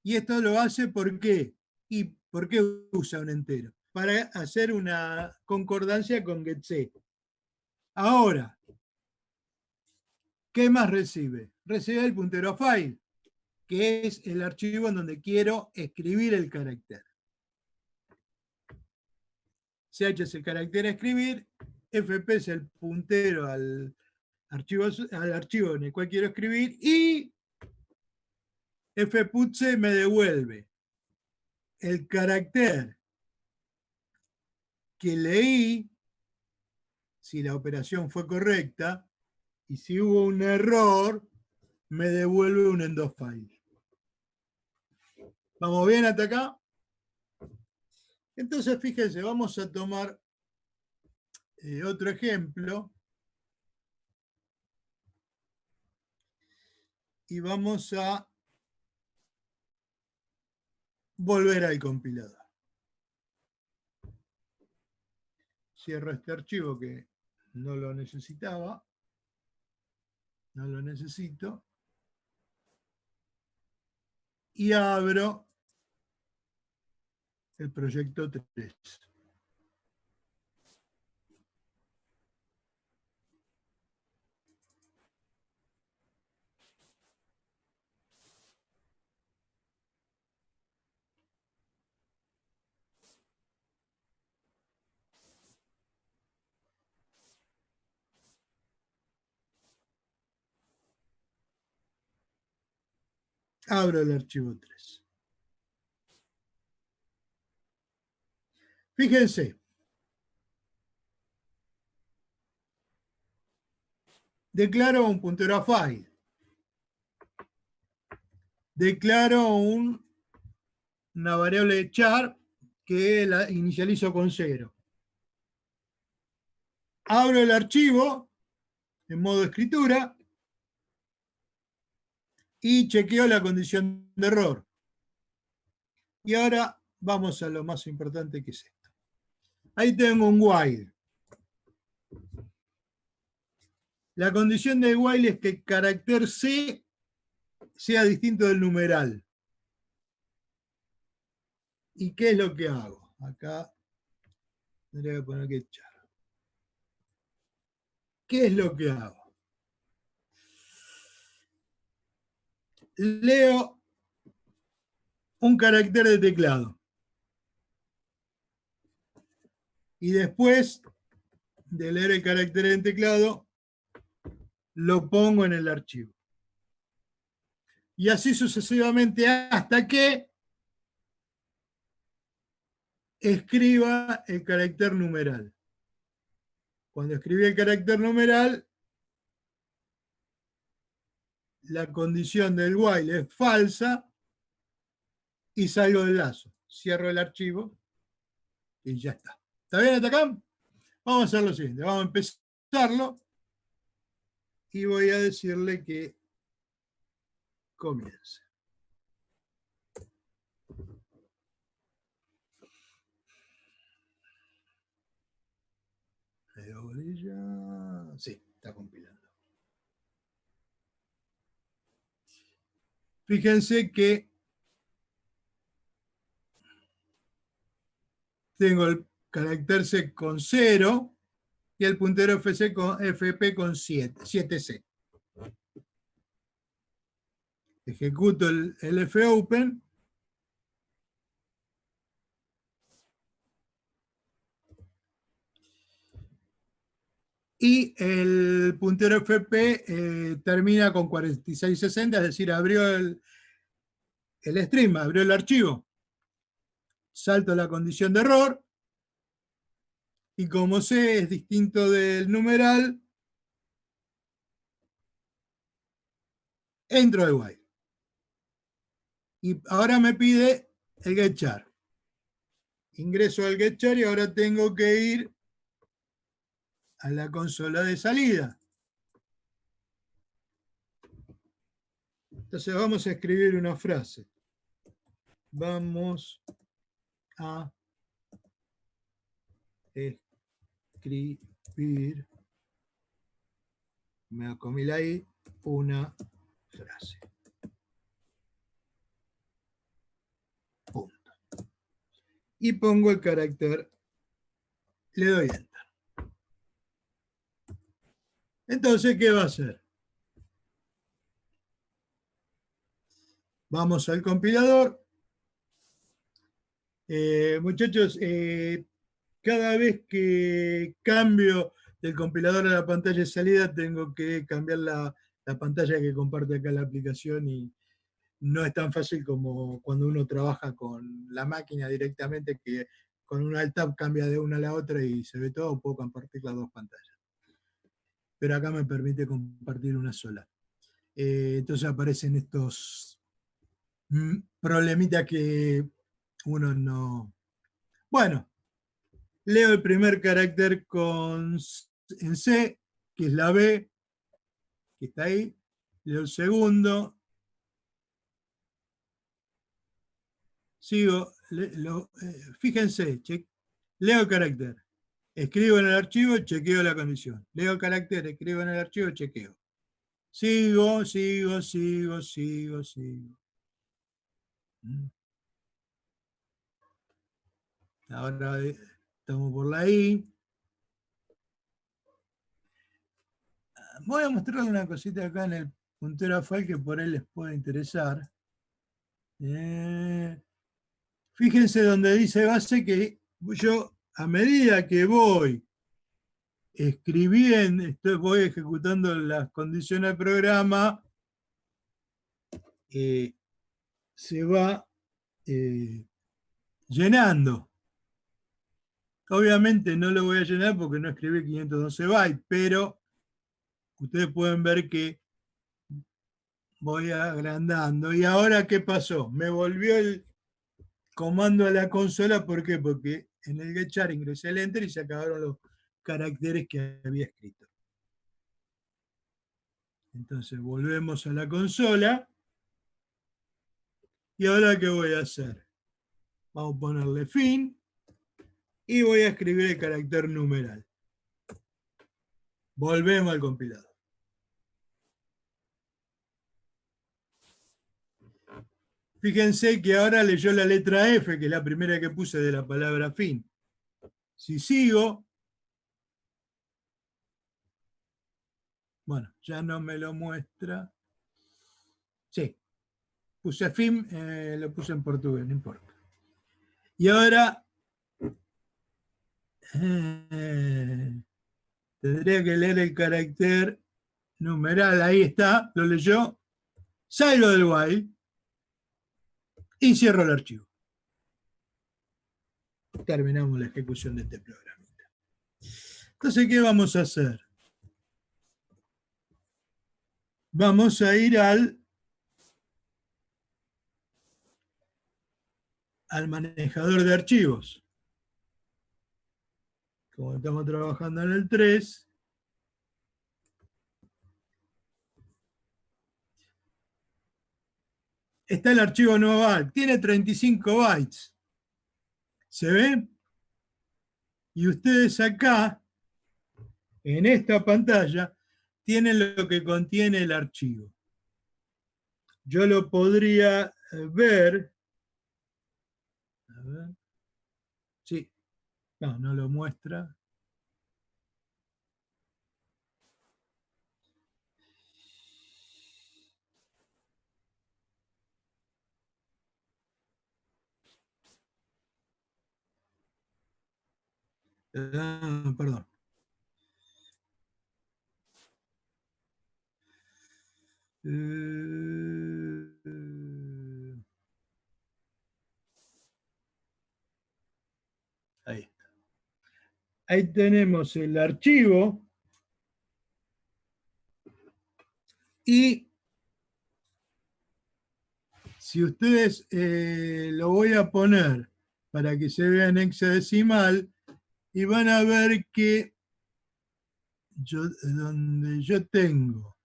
y esto lo hace ¿por qué? ¿Y por qué usa un entero? Para hacer una concordancia con getC. Ahora, ¿qué más recibe? Recibe el puntero a file, que es el archivo en donde quiero escribir el carácter. CH es el carácter a escribir, FP es el puntero al archivo en el cual quiero escribir, y fputC me devuelve el carácter que leí si la operación fue correcta, y si hubo un error, me devuelve un end of file. ¿Vamos bien hasta acá? Entonces, fíjense, vamos a tomar otro ejemplo y vamos a volver al compilador. Cierro este archivo que no lo necesitaba, no lo necesito, y abro el proyecto 3. Abro el archivo 3. Fíjense, declaro un puntero a file. Declaro una variable char que la inicializo con 0. Abro el archivo en modo escritura y chequeo la condición de error. Y ahora vamos a lo más importante, que es esto. Ahí tengo un while. La condición de while es que el carácter C sea distinto del numeral. ¿Y qué es lo que hago? Acá tendría que poner que char. ¿Qué es lo que hago? Leo un carácter de teclado. Y después de leer el carácter en teclado, lo pongo en el archivo. Y así sucesivamente hasta que escriba el carácter numeral. Cuando escribí el carácter numeral, la condición del while es falsa y salgo del lazo. Cierro el archivo y ya está. ¿Está bien hasta acá? Vamos a hacer lo siguiente. Vamos a empezarlo y voy a decirle que comience. Sí, está compilando. Fíjense que tengo el carácter C con 0 y el puntero FP con 7C. Ejecuto el fopen y el puntero FP termina con 4660, es decir, abrió el stream, abrió el archivo. Salto la condición de error y como C es distinto del numeral, entro al while. Y ahora me pide el getChar. Ingreso al getChar y ahora tengo que ir a la consola de salida. Entonces vamos a escribir una frase. Vamos a escribir, me acomila ahí, una frase. Punto. Y pongo el carácter, le doy enter. Entonces, ¿qué va a hacer? Vamos al compilador. Muchachos, cada vez que cambio del compilador a la pantalla de salida, tengo que cambiar la pantalla que comparte acá la aplicación y no es tan fácil como cuando uno trabaja con la máquina directamente, que con un alt tab cambia de una a la otra y se ve todo, puedo compartir las dos pantallas. Pero acá me permite compartir una sola. Entonces aparecen estos problemitas que uno no... Bueno, leo el primer carácter en C, que es la B, que está ahí. Leo el segundo. Sigo, fíjense, leo el carácter. Escribo en el archivo, chequeo la condición. Leo el carácter, escribo en el archivo, chequeo. Sigo. Ahora estamos por la I. Voy a mostrarles una cosita acá en el puntero AFAL que por ahí les puede interesar. Fíjense donde dice base que yo, a medida que voy escribiendo, voy ejecutando las condiciones del programa, se va llenando. Obviamente no lo voy a llenar porque no escribí 512 bytes, pero ustedes pueden ver que voy agrandando. ¿Y ahora qué pasó? Me volvió el comando a la consola, ¿por qué? Porque en el getchar ingresé el enter y se acabaron los caracteres que había escrito. Entonces volvemos a la consola. ¿Y ahora qué voy a hacer? Vamos a ponerle fin y voy a escribir el carácter numeral. Volvemos al compilador. Fíjense que ahora leyó la letra F, que es la primera que puse de la palabra fin. Si sigo, bueno, ya no me lo muestra. Sí, puse fin, lo puse en portugués, no importa. Y ahora tendría que leer el carácter numeral, ahí está, lo leyó, salgo del while y cierro el archivo. Terminamos la ejecución de este programa. Entonces, ¿qué vamos a hacer? Vamos a ir al manejador de archivos. Como estamos trabajando en el 3, está el archivo nuevo byte, tiene 35 bytes. ¿Se ven? Y ustedes acá, en esta pantalla, tienen lo que contiene el archivo. Yo lo podría ver. A ver. Sí. No lo muestra. Perdón. Ahí está. Ahí tenemos el archivo y si ustedes lo voy a poner para que se vea en hexadecimal y van a ver que donde yo tengo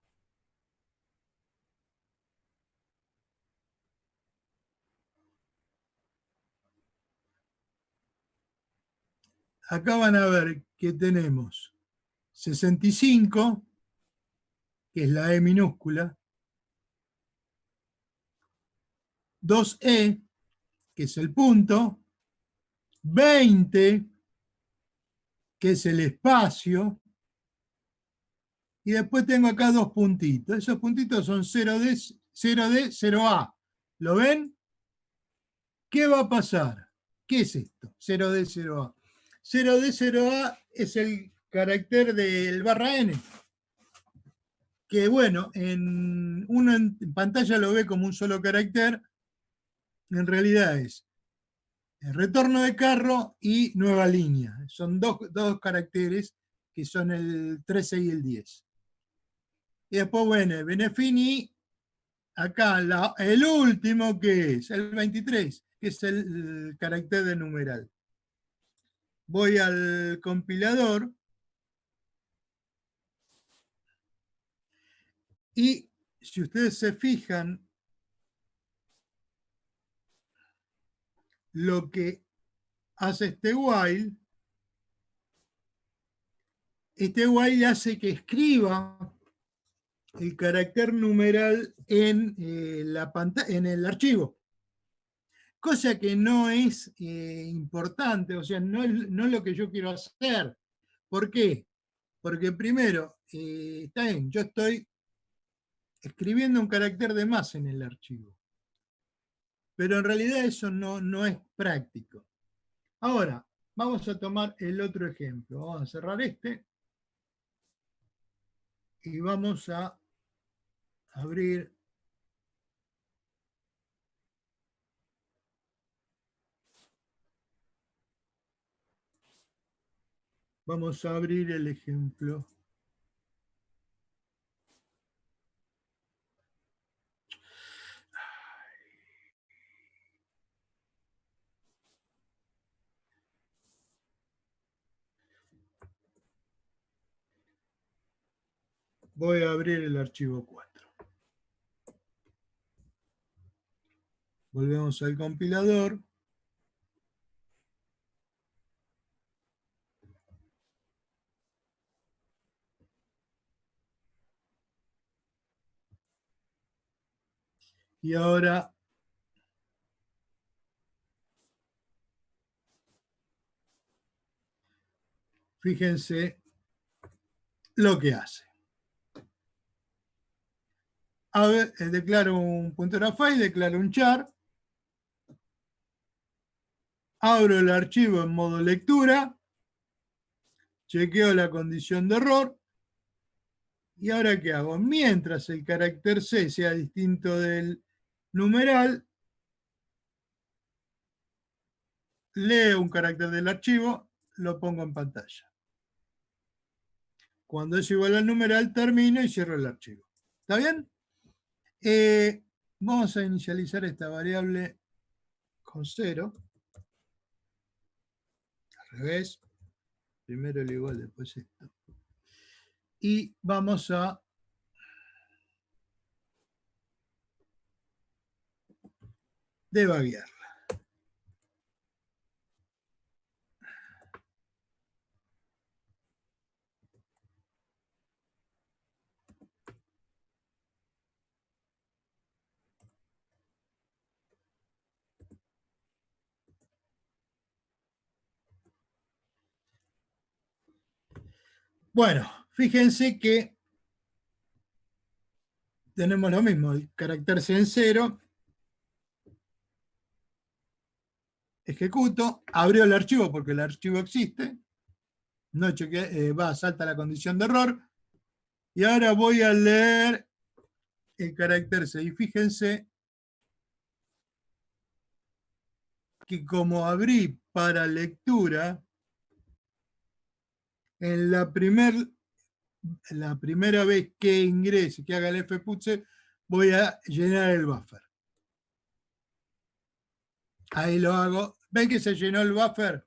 acá van a ver que tenemos 65, que es la E minúscula, 2E, que es el punto, 20, que es el espacio, y después tengo acá dos puntitos. Esos puntitos son 0D, 0D, 0A. ¿Lo ven? ¿Qué va a pasar? ¿Qué es esto? 0D, 0A. 0D, 0A es el carácter del barra N. Que bueno, uno en pantalla lo ve como un solo carácter. En realidad es retorno de carro y nueva línea. Son dos caracteres que son el 13 y el 10. Y después, bueno, Benefini, acá el último que es, el 23, que es el carácter de numeral. Voy al compilador y si ustedes se fijan, lo que hace este while hace que escriba el carácter numeral en, en el archivo. Cosa que no es importante, o sea, no es lo que yo quiero hacer. ¿Por qué? Porque primero, está bien, yo estoy escribiendo un carácter de más en el archivo. Pero en realidad eso no es práctico. Ahora, vamos a tomar el otro ejemplo. Vamos a cerrar este. Y vamos a abrir el ejemplo. Voy a abrir el archivo 4. Volvemos al compilador. Y ahora fíjense lo que hace. Declaro un puntero a file, declaro un char. Abro el archivo en modo lectura. Chequeo la condición de error. ¿Y ahora qué hago? Mientras el carácter C sea distinto del numeral, leo un carácter del archivo, lo pongo en pantalla. Cuando es igual al numeral, termino y cierro el archivo. ¿Está bien? Vamos a inicializar esta variable con 0. Al revés. Primero el igual, después esto. Y vamos a debuguearla. Bueno, fíjense que tenemos lo mismo, el carácter C en 0. Ejecuto, abrió el archivo porque el archivo existe. No chequeé, salta la condición de error. Y ahora voy a leer el carácter C. Y fíjense que como abrí para lectura, en la primera vez que ingrese, que haga el fputse, voy a llenar el buffer. Ahí lo hago. ¿Ven que se llenó el buffer?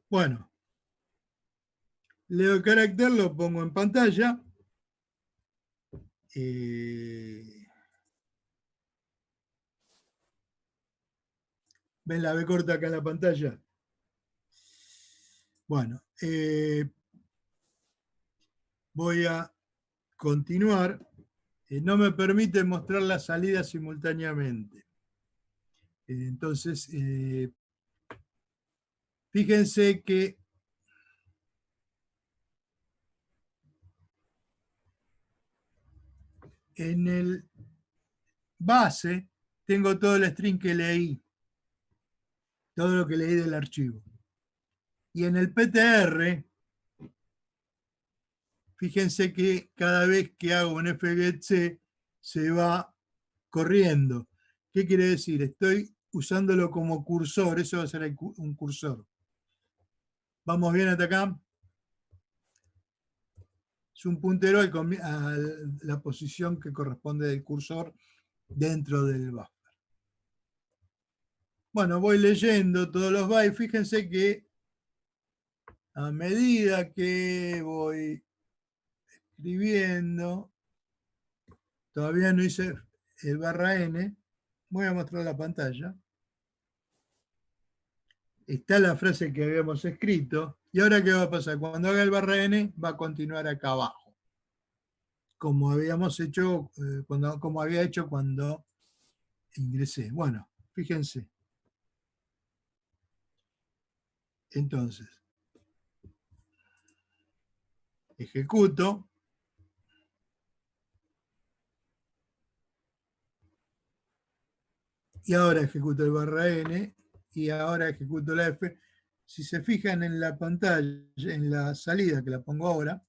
Bueno, leo el carácter, lo pongo en pantalla. ¿Ven la B corta acá en la pantalla? Bueno, voy a continuar. No me permite mostrar la salida simultáneamente. Entonces, fíjense que en el base tengo todo el string que leí, todo lo que leí del archivo. Y en el PTR, fíjense que cada vez que hago un fgetC se va corriendo. ¿Qué quiere decir? Estoy usándolo como cursor, eso va a ser un cursor. ¿Vamos bien hasta acá? Es un puntero a la posición que corresponde del cursor dentro del buffer. Bueno, voy leyendo todos los bytes. Fíjense que a medida que voy escribiendo, todavía no hice el /n, voy a mostrar la pantalla. Está la frase que habíamos escrito, y ahora ¿qué va a pasar? Cuando haga el /n va a continuar acá abajo, como habíamos hecho, como había hecho cuando ingresé. Bueno, fíjense. Entonces, ejecuto. Y ahora ejecuto el /n y ahora ejecuto la F. Si se fijan en la pantalla, en la salida que la pongo ahora,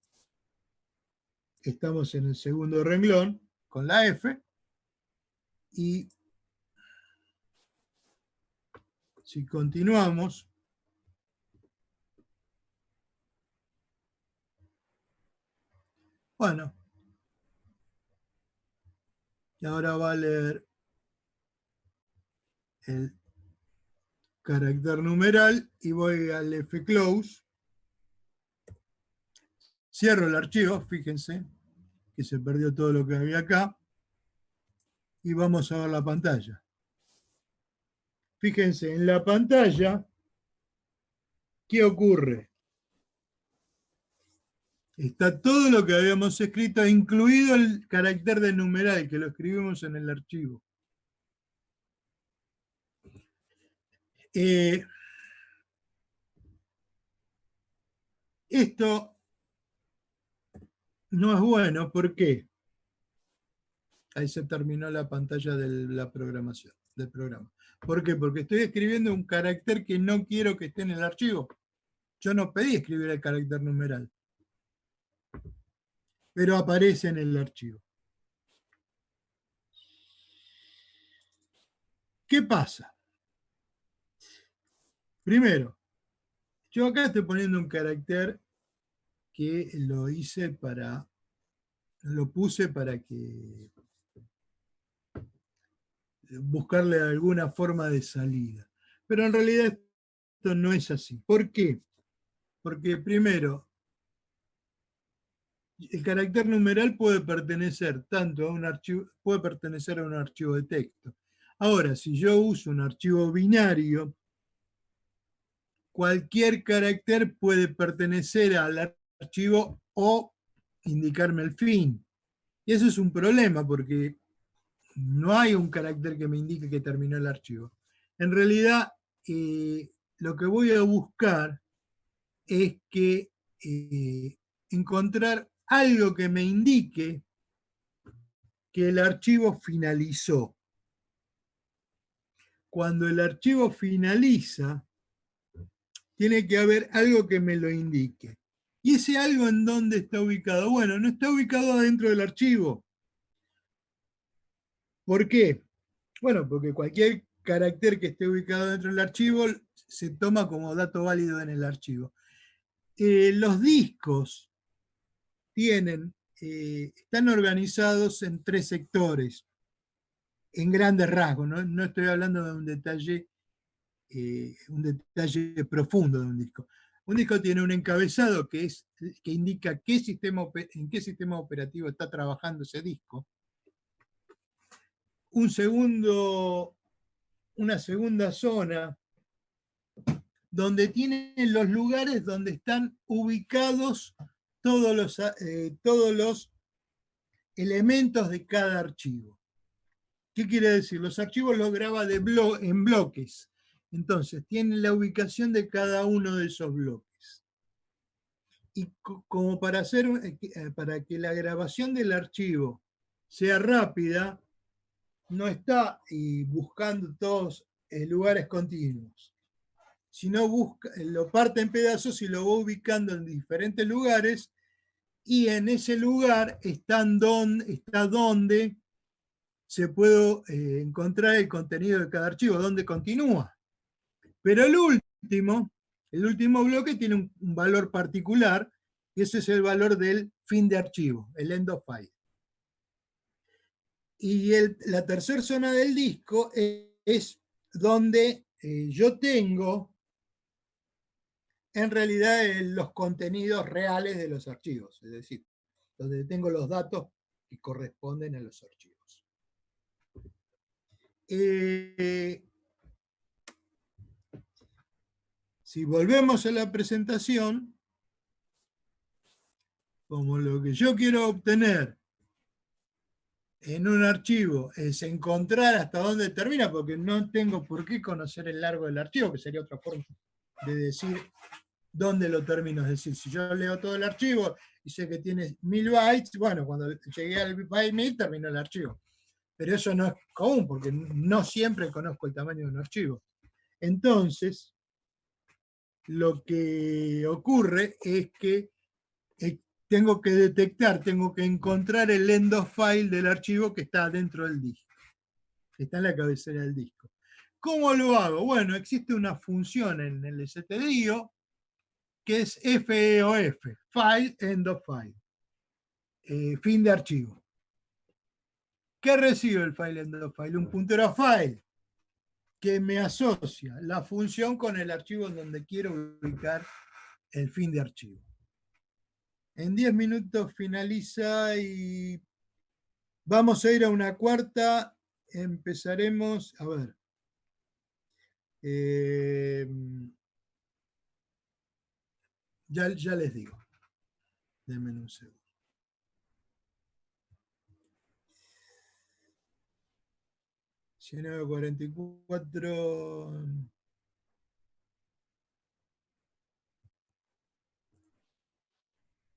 estamos en el segundo renglón con la F y si continuamos, bueno, y ahora va a leer el carácter numeral y voy al fclose, cierro el archivo, fíjense que se perdió todo lo que había acá y vamos a ver la pantalla. Fíjense, en la pantalla, ¿qué ocurre? Está todo lo que habíamos escrito, incluido el carácter de numeral, que lo escribimos en el archivo. Esto no es bueno, ¿por qué? Ahí se terminó la pantalla de la programación, del programa. ¿Por qué? Porque estoy escribiendo un carácter que no quiero que esté en el archivo. Yo no pedí escribir el carácter numeral, pero aparece en el archivo. ¿Qué pasa? Primero, yo acá estoy poniendo un carácter que lo puse para que buscarle alguna forma de salida. Pero en realidad esto no es así. ¿Por qué? Porque primero, el carácter numeral puede pertenecer tanto a un archivo, puede pertenecer a un archivo de texto. Ahora, si yo uso un archivo binario, cualquier carácter puede pertenecer al archivo o indicarme el fin. Y eso es un problema porque no hay un carácter que me indique que terminó el archivo. En realidad, lo que voy a buscar es que encontrar algo que me indique que el archivo finalizó. Cuando el archivo finaliza, tiene que haber algo que me lo indique. ¿Y ese algo en dónde está ubicado? Bueno, no está ubicado dentro del archivo. ¿Por qué? Bueno, porque cualquier carácter que esté ubicado dentro del archivo se toma como dato válido en el archivo. Los discos están organizados en 3 sectores, en grandes rasgos, no estoy hablando de un detalle profundo de un disco. Un disco tiene un encabezado que indica en qué sistema operativo está trabajando ese disco. Una segunda zona donde tienen los lugares donde están ubicados todos los elementos de cada archivo. ¿Qué quiere decir? Los archivos los graba en bloques. Entonces, tienen la ubicación de cada uno de esos bloques. Y como para que la grabación del archivo sea rápida, no está buscando todos lugares continuos, sino lo parte en pedazos y lo va ubicando en diferentes lugares, y en ese lugar está donde puedo encontrar el contenido de cada archivo, dónde continúa. Pero el último bloque tiene un valor particular, y ese es el valor del fin de archivo, el end of file. Y la tercera zona del disco es donde yo tengo en realidad los contenidos reales de los archivos, es decir, donde tengo los datos que corresponden a los archivos. Si volvemos a la presentación, como lo que yo quiero obtener en un archivo es encontrar hasta dónde termina, porque no tengo por qué conocer el largo del archivo, que sería otra forma de decir dónde lo termino. Es decir, si yo leo todo el archivo y sé que tiene 1000 bytes, bueno, cuando llegué al byte 1000 terminó el archivo. Pero eso no es común, porque no siempre conozco el tamaño de un archivo. Entonces, lo que ocurre es que tengo que detectar, tengo que encontrar el end of file del archivo que está dentro del disco, que está en la cabecera del disco. ¿Cómo lo hago? Bueno, existe una función en el stdio que es FEOF, File End of File, fin de archivo. ¿Qué recibe el File End of File? Un puntero a file que me asocia la función con el archivo en donde quiero ubicar el fin de archivo. En 10 minutos finaliza y vamos a ir a una cuarta. Empezaremos, a ver. Ya les digo. Denme un segundo. $19.44.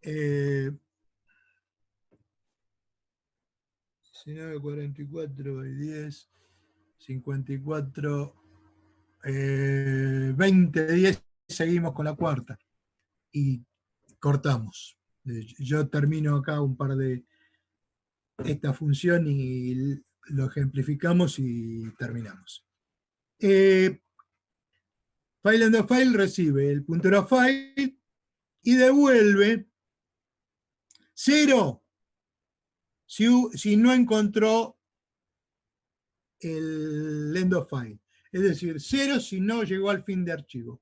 19.44 y 10, 54, 20, 10, seguimos con la cuarta. Y cortamos. Yo termino acá un par de esta función y lo ejemplificamos y terminamos. File end of file recibe el puntero a file y devuelve 0 si no encontró el end of file. Es decir, 0 si no llegó al fin de archivo.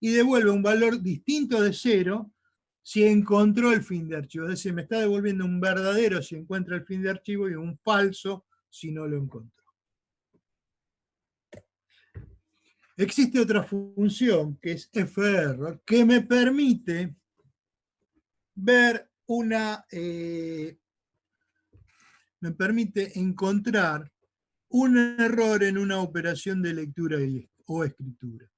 Y devuelve un valor distinto de 0 si encontró el fin de archivo. Es decir, me está devolviendo un verdadero si encuentra el fin de archivo y un falso si no lo encontró. Existe otra función que es ferror que me permite ver me permite encontrar un error en una operación de lectura o escritura.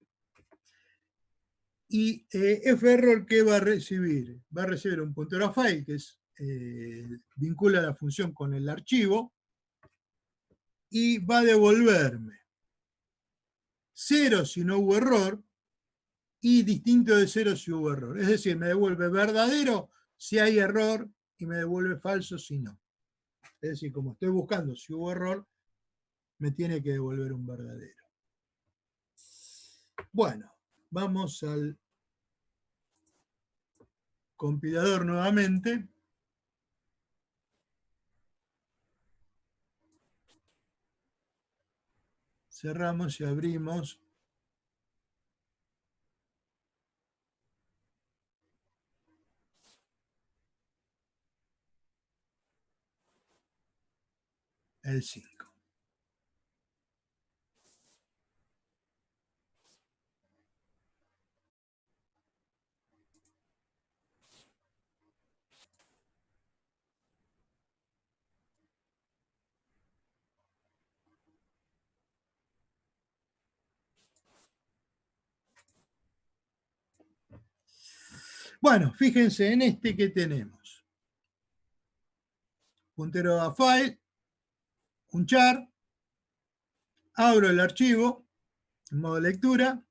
Y ferror, ¿qué va a recibir? Va a recibir un puntero a file que vincula la función con el archivo y va a devolverme 0 si no hubo error y distinto de 0 si hubo error. Es decir, me devuelve verdadero si hay error y me devuelve falso si no. Es decir, como estoy buscando si hubo error, me tiene que devolver un verdadero. Bueno, vamos al compilador nuevamente. Cerramos y abrimos el 5. Bueno, fíjense en este que tenemos. Puntero a file, un char, abro el archivo en modo lectura,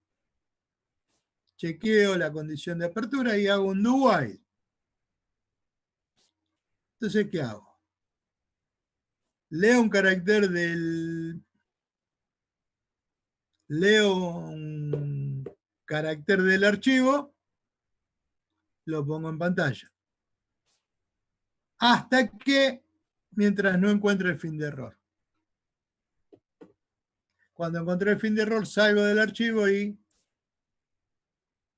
chequeo la condición de apertura y hago un do while. Entonces, ¿qué hago? leo un carácter del... Leo un carácter del archivo, lo pongo en pantalla. Hasta que, mientras no encuentre el fin de error. Cuando encontré el fin de error, salgo del archivo y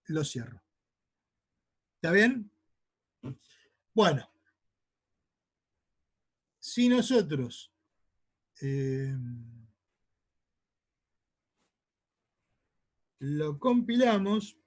lo cierro. ¿Está bien? Bueno, si nosotros lo compilamos,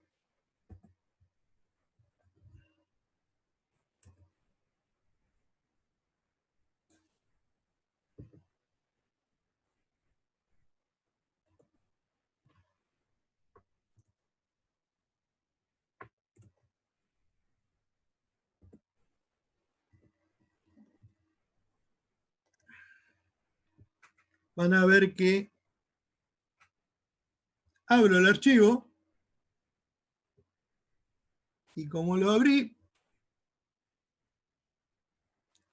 van a ver que abro el archivo y como lo abrí,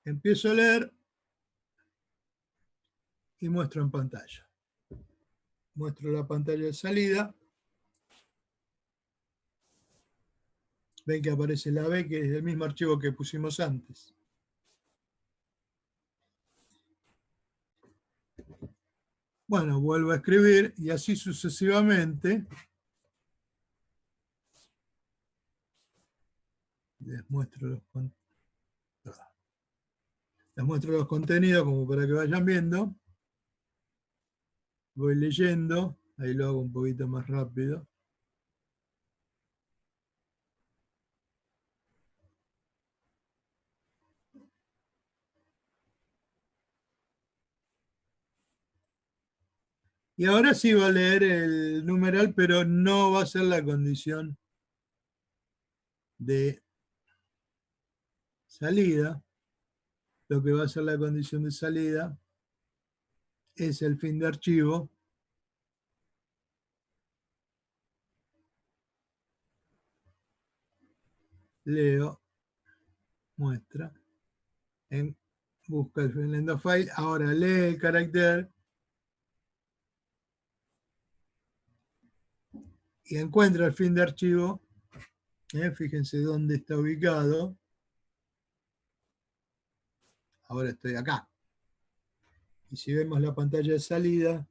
empiezo a leer y muestro en pantalla. Muestro la pantalla de salida. Ven que aparece la B, que es el mismo archivo que pusimos antes. Bueno, vuelvo a escribir y así sucesivamente. Les muestro los contenidos como para que vayan viendo. Voy leyendo, ahí lo hago un poquito más rápido. Y ahora sí va a leer el numeral, pero no va a ser la condición de salida. Lo que va a ser la condición de salida es el fin de archivo. Leo, muestra, busca el fin de file. Ahora lee el carácter y encuentra el fin de archivo. Fíjense dónde está ubicado. Ahora estoy acá. Y si vemos la pantalla de salida,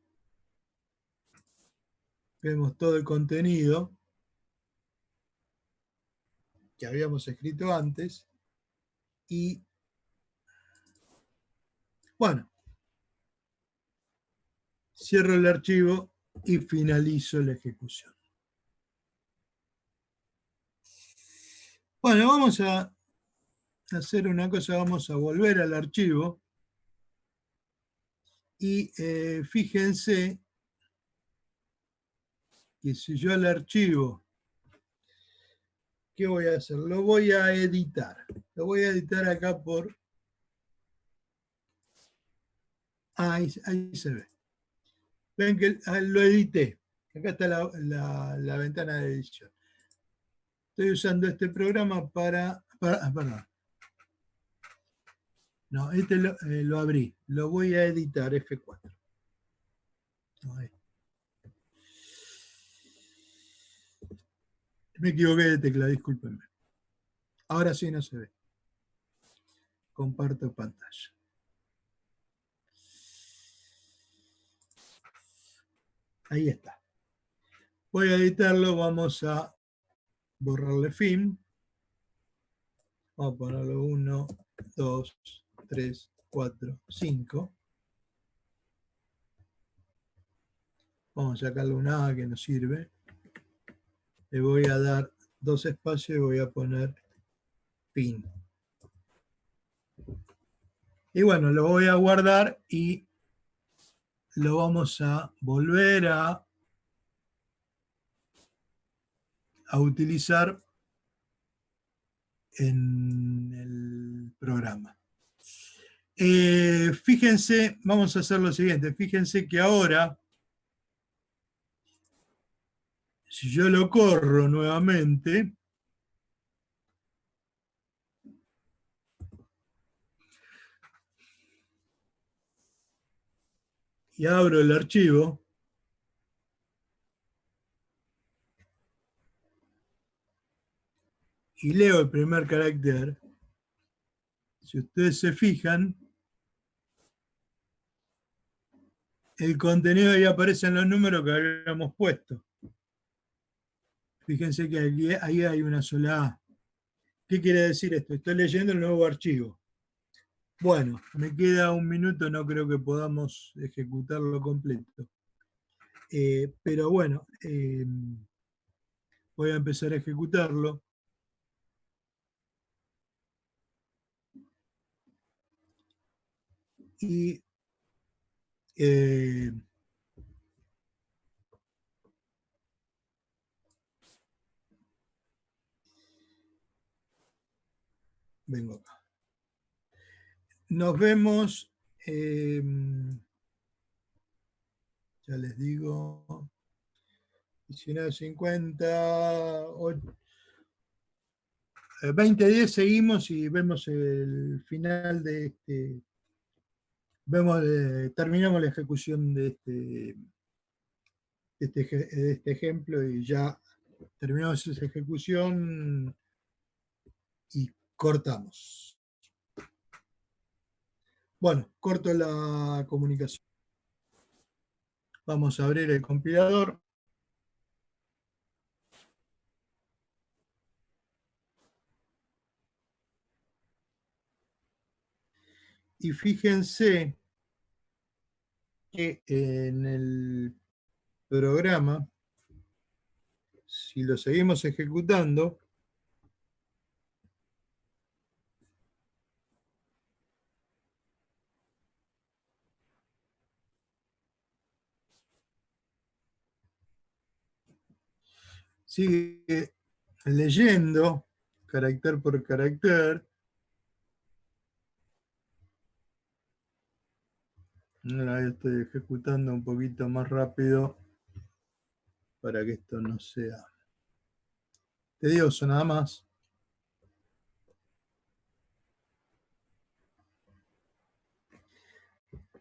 vemos todo el contenido que habíamos escrito antes. Y bueno, cierro el archivo y finalizo la ejecución. Bueno, vamos a hacer una cosa, vamos a volver al archivo y fíjense que si yo al archivo, ¿qué voy a hacer? Lo voy a editar. Lo voy a editar acá por... Ahí se ve. Ven que lo edité. Acá está la ventana de edición. Estoy usando este programa perdón. No, este lo abrí. Lo voy a editar, F4. Ahí. Me equivoqué de tecla, discúlpenme. Ahora sí no se ve. Comparto pantalla. Ahí está. Voy a editarlo, vamos a borrarle fin. Vamos a ponerlo 1, 2, 3, 4, 5. Vamos a sacarle una A que nos sirve. Le voy a dar 2 espacios y voy a poner fin. Y bueno, lo voy a guardar y lo vamos a volver a utilizar en el programa. Fíjense, vamos a hacer lo siguiente. Fíjense que ahora, si yo lo corro nuevamente, y abro el archivo. Y leo el primer carácter. Si ustedes se fijan, el contenido ahí aparece en los números que habíamos puesto. Fíjense que ahí hay una sola A. ¿Qué quiere decir esto? Estoy leyendo el nuevo archivo. Bueno, me queda un minuto, no creo que podamos ejecutarlo completo. Pero bueno, voy a empezar a ejecutarlo. Y vengo acá. Nos vemos, ya les digo, 19:50, 20:10 seguimos y vemos el final de este, terminamos la ejecución de este ejemplo y ya terminamos esa ejecución y cortamos. Bueno, corto la comunicación. Vamos a abrir el compilador. Y fíjense que en el programa, si lo seguimos ejecutando, sigue leyendo carácter por carácter. Ahora estoy ejecutando un poquito más rápido para que esto no sea tedioso nada más.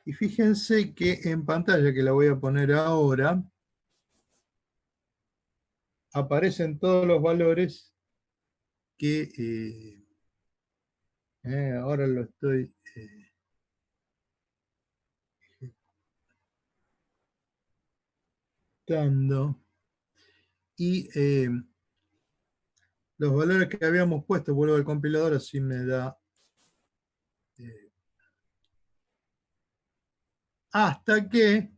Y fíjense que en pantalla, que la voy a poner ahora, aparecen todos los valores que ahora lo estoy ejecutando. Y los valores que habíamos puesto, vuelvo al compilador, así me da hasta que,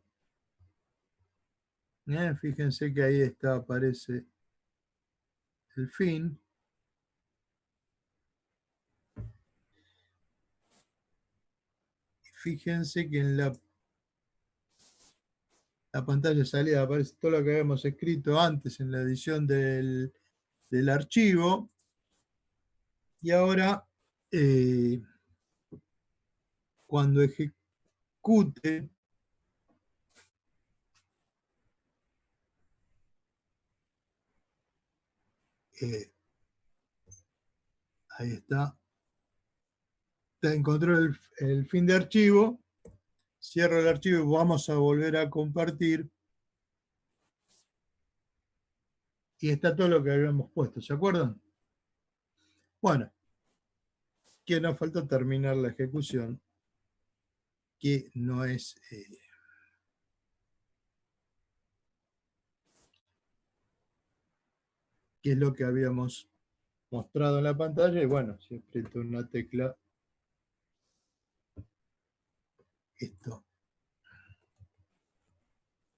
fíjense que ahí está, aparece el fin. Fíjense que en la pantalla de salida aparece todo lo que habíamos escrito antes en la edición del archivo. Y ahora, cuando ejecute, ahí está, encontró el fin de archivo, cierro el archivo y vamos a volver a compartir. Y está todo lo que habíamos puesto, ¿se acuerdan? Bueno, que nos falta terminar la ejecución, que no es... que es lo que habíamos mostrado en la pantalla, y bueno, si aprieto una tecla, esto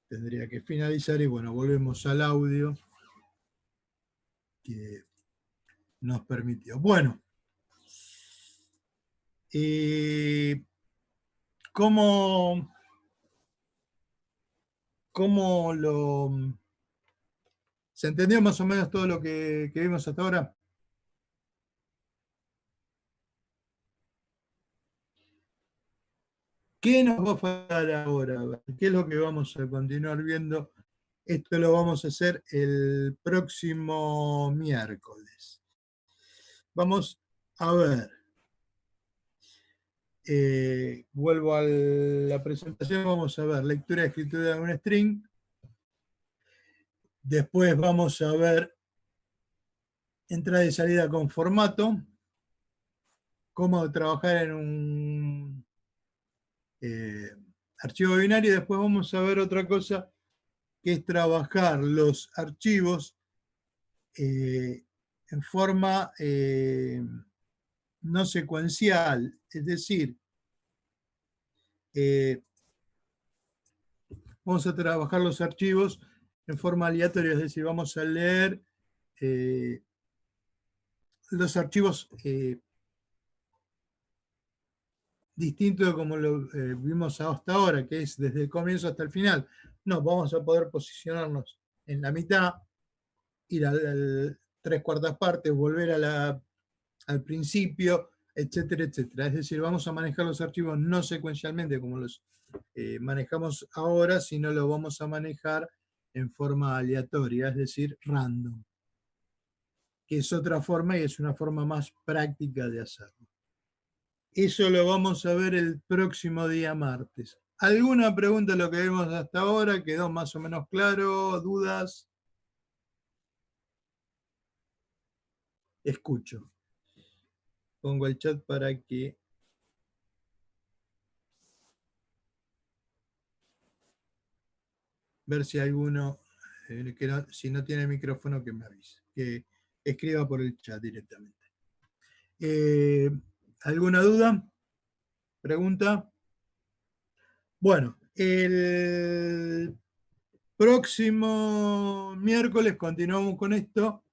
tendría que finalizar, y bueno, volvemos al audio que nos permitió. Bueno, ¿cómo lo... ¿Se entendió más o menos todo lo que vimos hasta ahora? ¿Qué nos va a faltar ahora? ¿Qué es lo que vamos a continuar viendo? Esto lo vamos a hacer el próximo miércoles. Vamos a ver. Vuelvo a la presentación, vamos a ver lectura y escritura de un string. Después vamos a ver entrada y salida con formato, cómo trabajar en un archivo binario. Después vamos a ver otra cosa, que es trabajar los archivos en forma no secuencial, es decir, vamos a trabajar los archivos en forma aleatoria, es decir, vamos a leer los archivos distintos de como lo vimos hasta ahora, que es desde el comienzo hasta el final. No, vamos a poder posicionarnos en la mitad, ir a tres cuartas partes, volver al principio, etcétera, etcétera. Es decir, vamos a manejar los archivos no secuencialmente como los manejamos ahora, sino lo vamos a manejar en forma aleatoria, es decir, random, que es otra forma y es una forma más práctica de hacerlo. Eso lo vamos a ver el próximo día martes. ¿Alguna pregunta de lo que vimos hasta ahora? ¿Quedó más o menos claro? ¿Dudas? Escucho. Pongo el chat para que... ver si alguno, si no tiene micrófono, que me avise. Que escriba por el chat directamente. ¿Alguna duda? ¿Pregunta? Bueno, el próximo miércoles continuamos con esto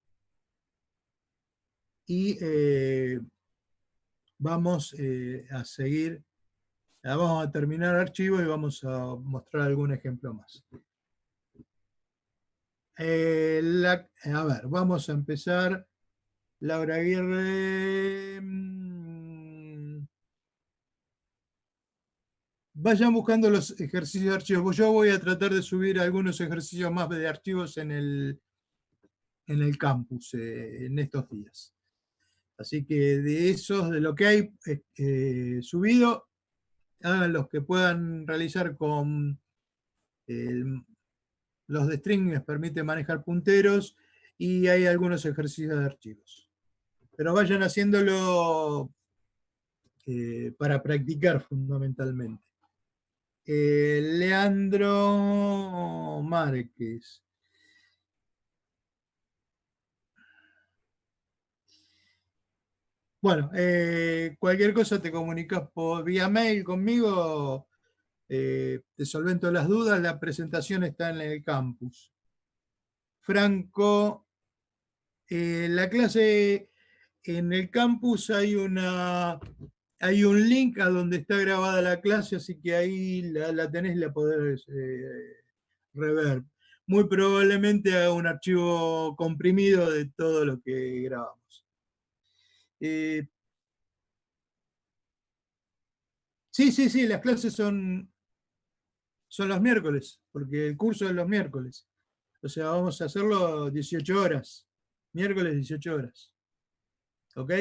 y vamos a seguir, vamos a terminar archivo y vamos a mostrar algún ejemplo más. A ver, vamos a empezar. Laura Aguirre. Vayan buscando los ejercicios de archivos. Yo voy a tratar de subir algunos ejercicios más de archivos en el campus en estos días. Así que de esos, de lo que hay subido, hagan los que puedan realizar con los de string, les permite manejar punteros, y hay algunos ejercicios de archivos. Pero vayan haciéndolo para practicar fundamentalmente. Leandro Márquez. Bueno, cualquier cosa te comunicas por vía mail conmigo, te solvento las dudas, la presentación está en el campus. Franco, la clase en el campus hay un link a donde está grabada la clase, así que ahí la tenés, la podés rever. Muy probablemente haga un archivo comprimido de todo lo que grabamos. Sí, las clases son los miércoles, porque el curso es los miércoles. O sea, vamos a hacerlo 18 horas. Miércoles 18 horas. ¿Ok?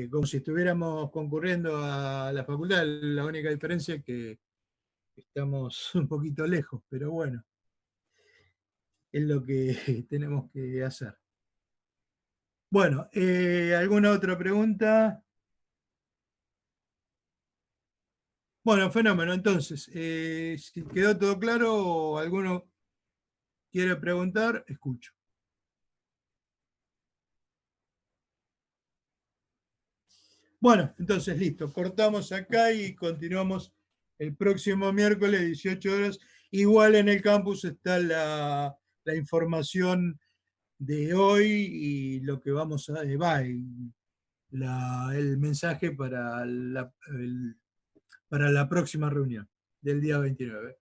Como si estuviéramos concurriendo a la facultad. La única diferencia es que estamos un poquito lejos, pero bueno, es lo que tenemos que hacer. Bueno, ¿alguna otra pregunta? Bueno, fenómeno. Entonces, si quedó todo claro o alguno quiere preguntar, escucho. Bueno, entonces listo, cortamos acá y continuamos el próximo miércoles, 18 horas. Igual en el campus está la información de hoy y lo que vamos a... el mensaje para la próxima reunión del día 29.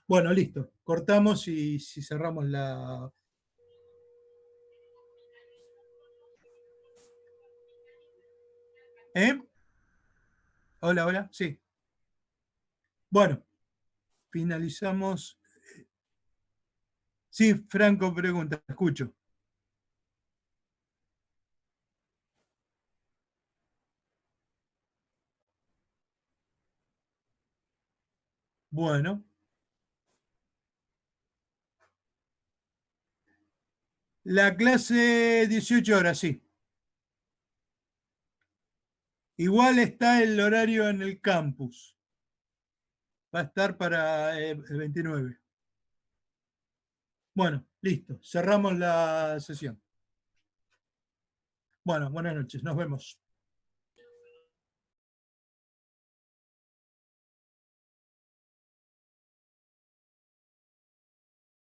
Bueno, listo, cortamos y si cerramos la... ¿Eh? Hola, hola, sí. Bueno, finalizamos. Sí, Franco pregunta, escucho. Bueno. La clase 18 horas, sí. Igual está el horario en el campus. Va a estar para el 29. Bueno, listo. Cerramos la sesión. Bueno, buenas noches. Nos vemos.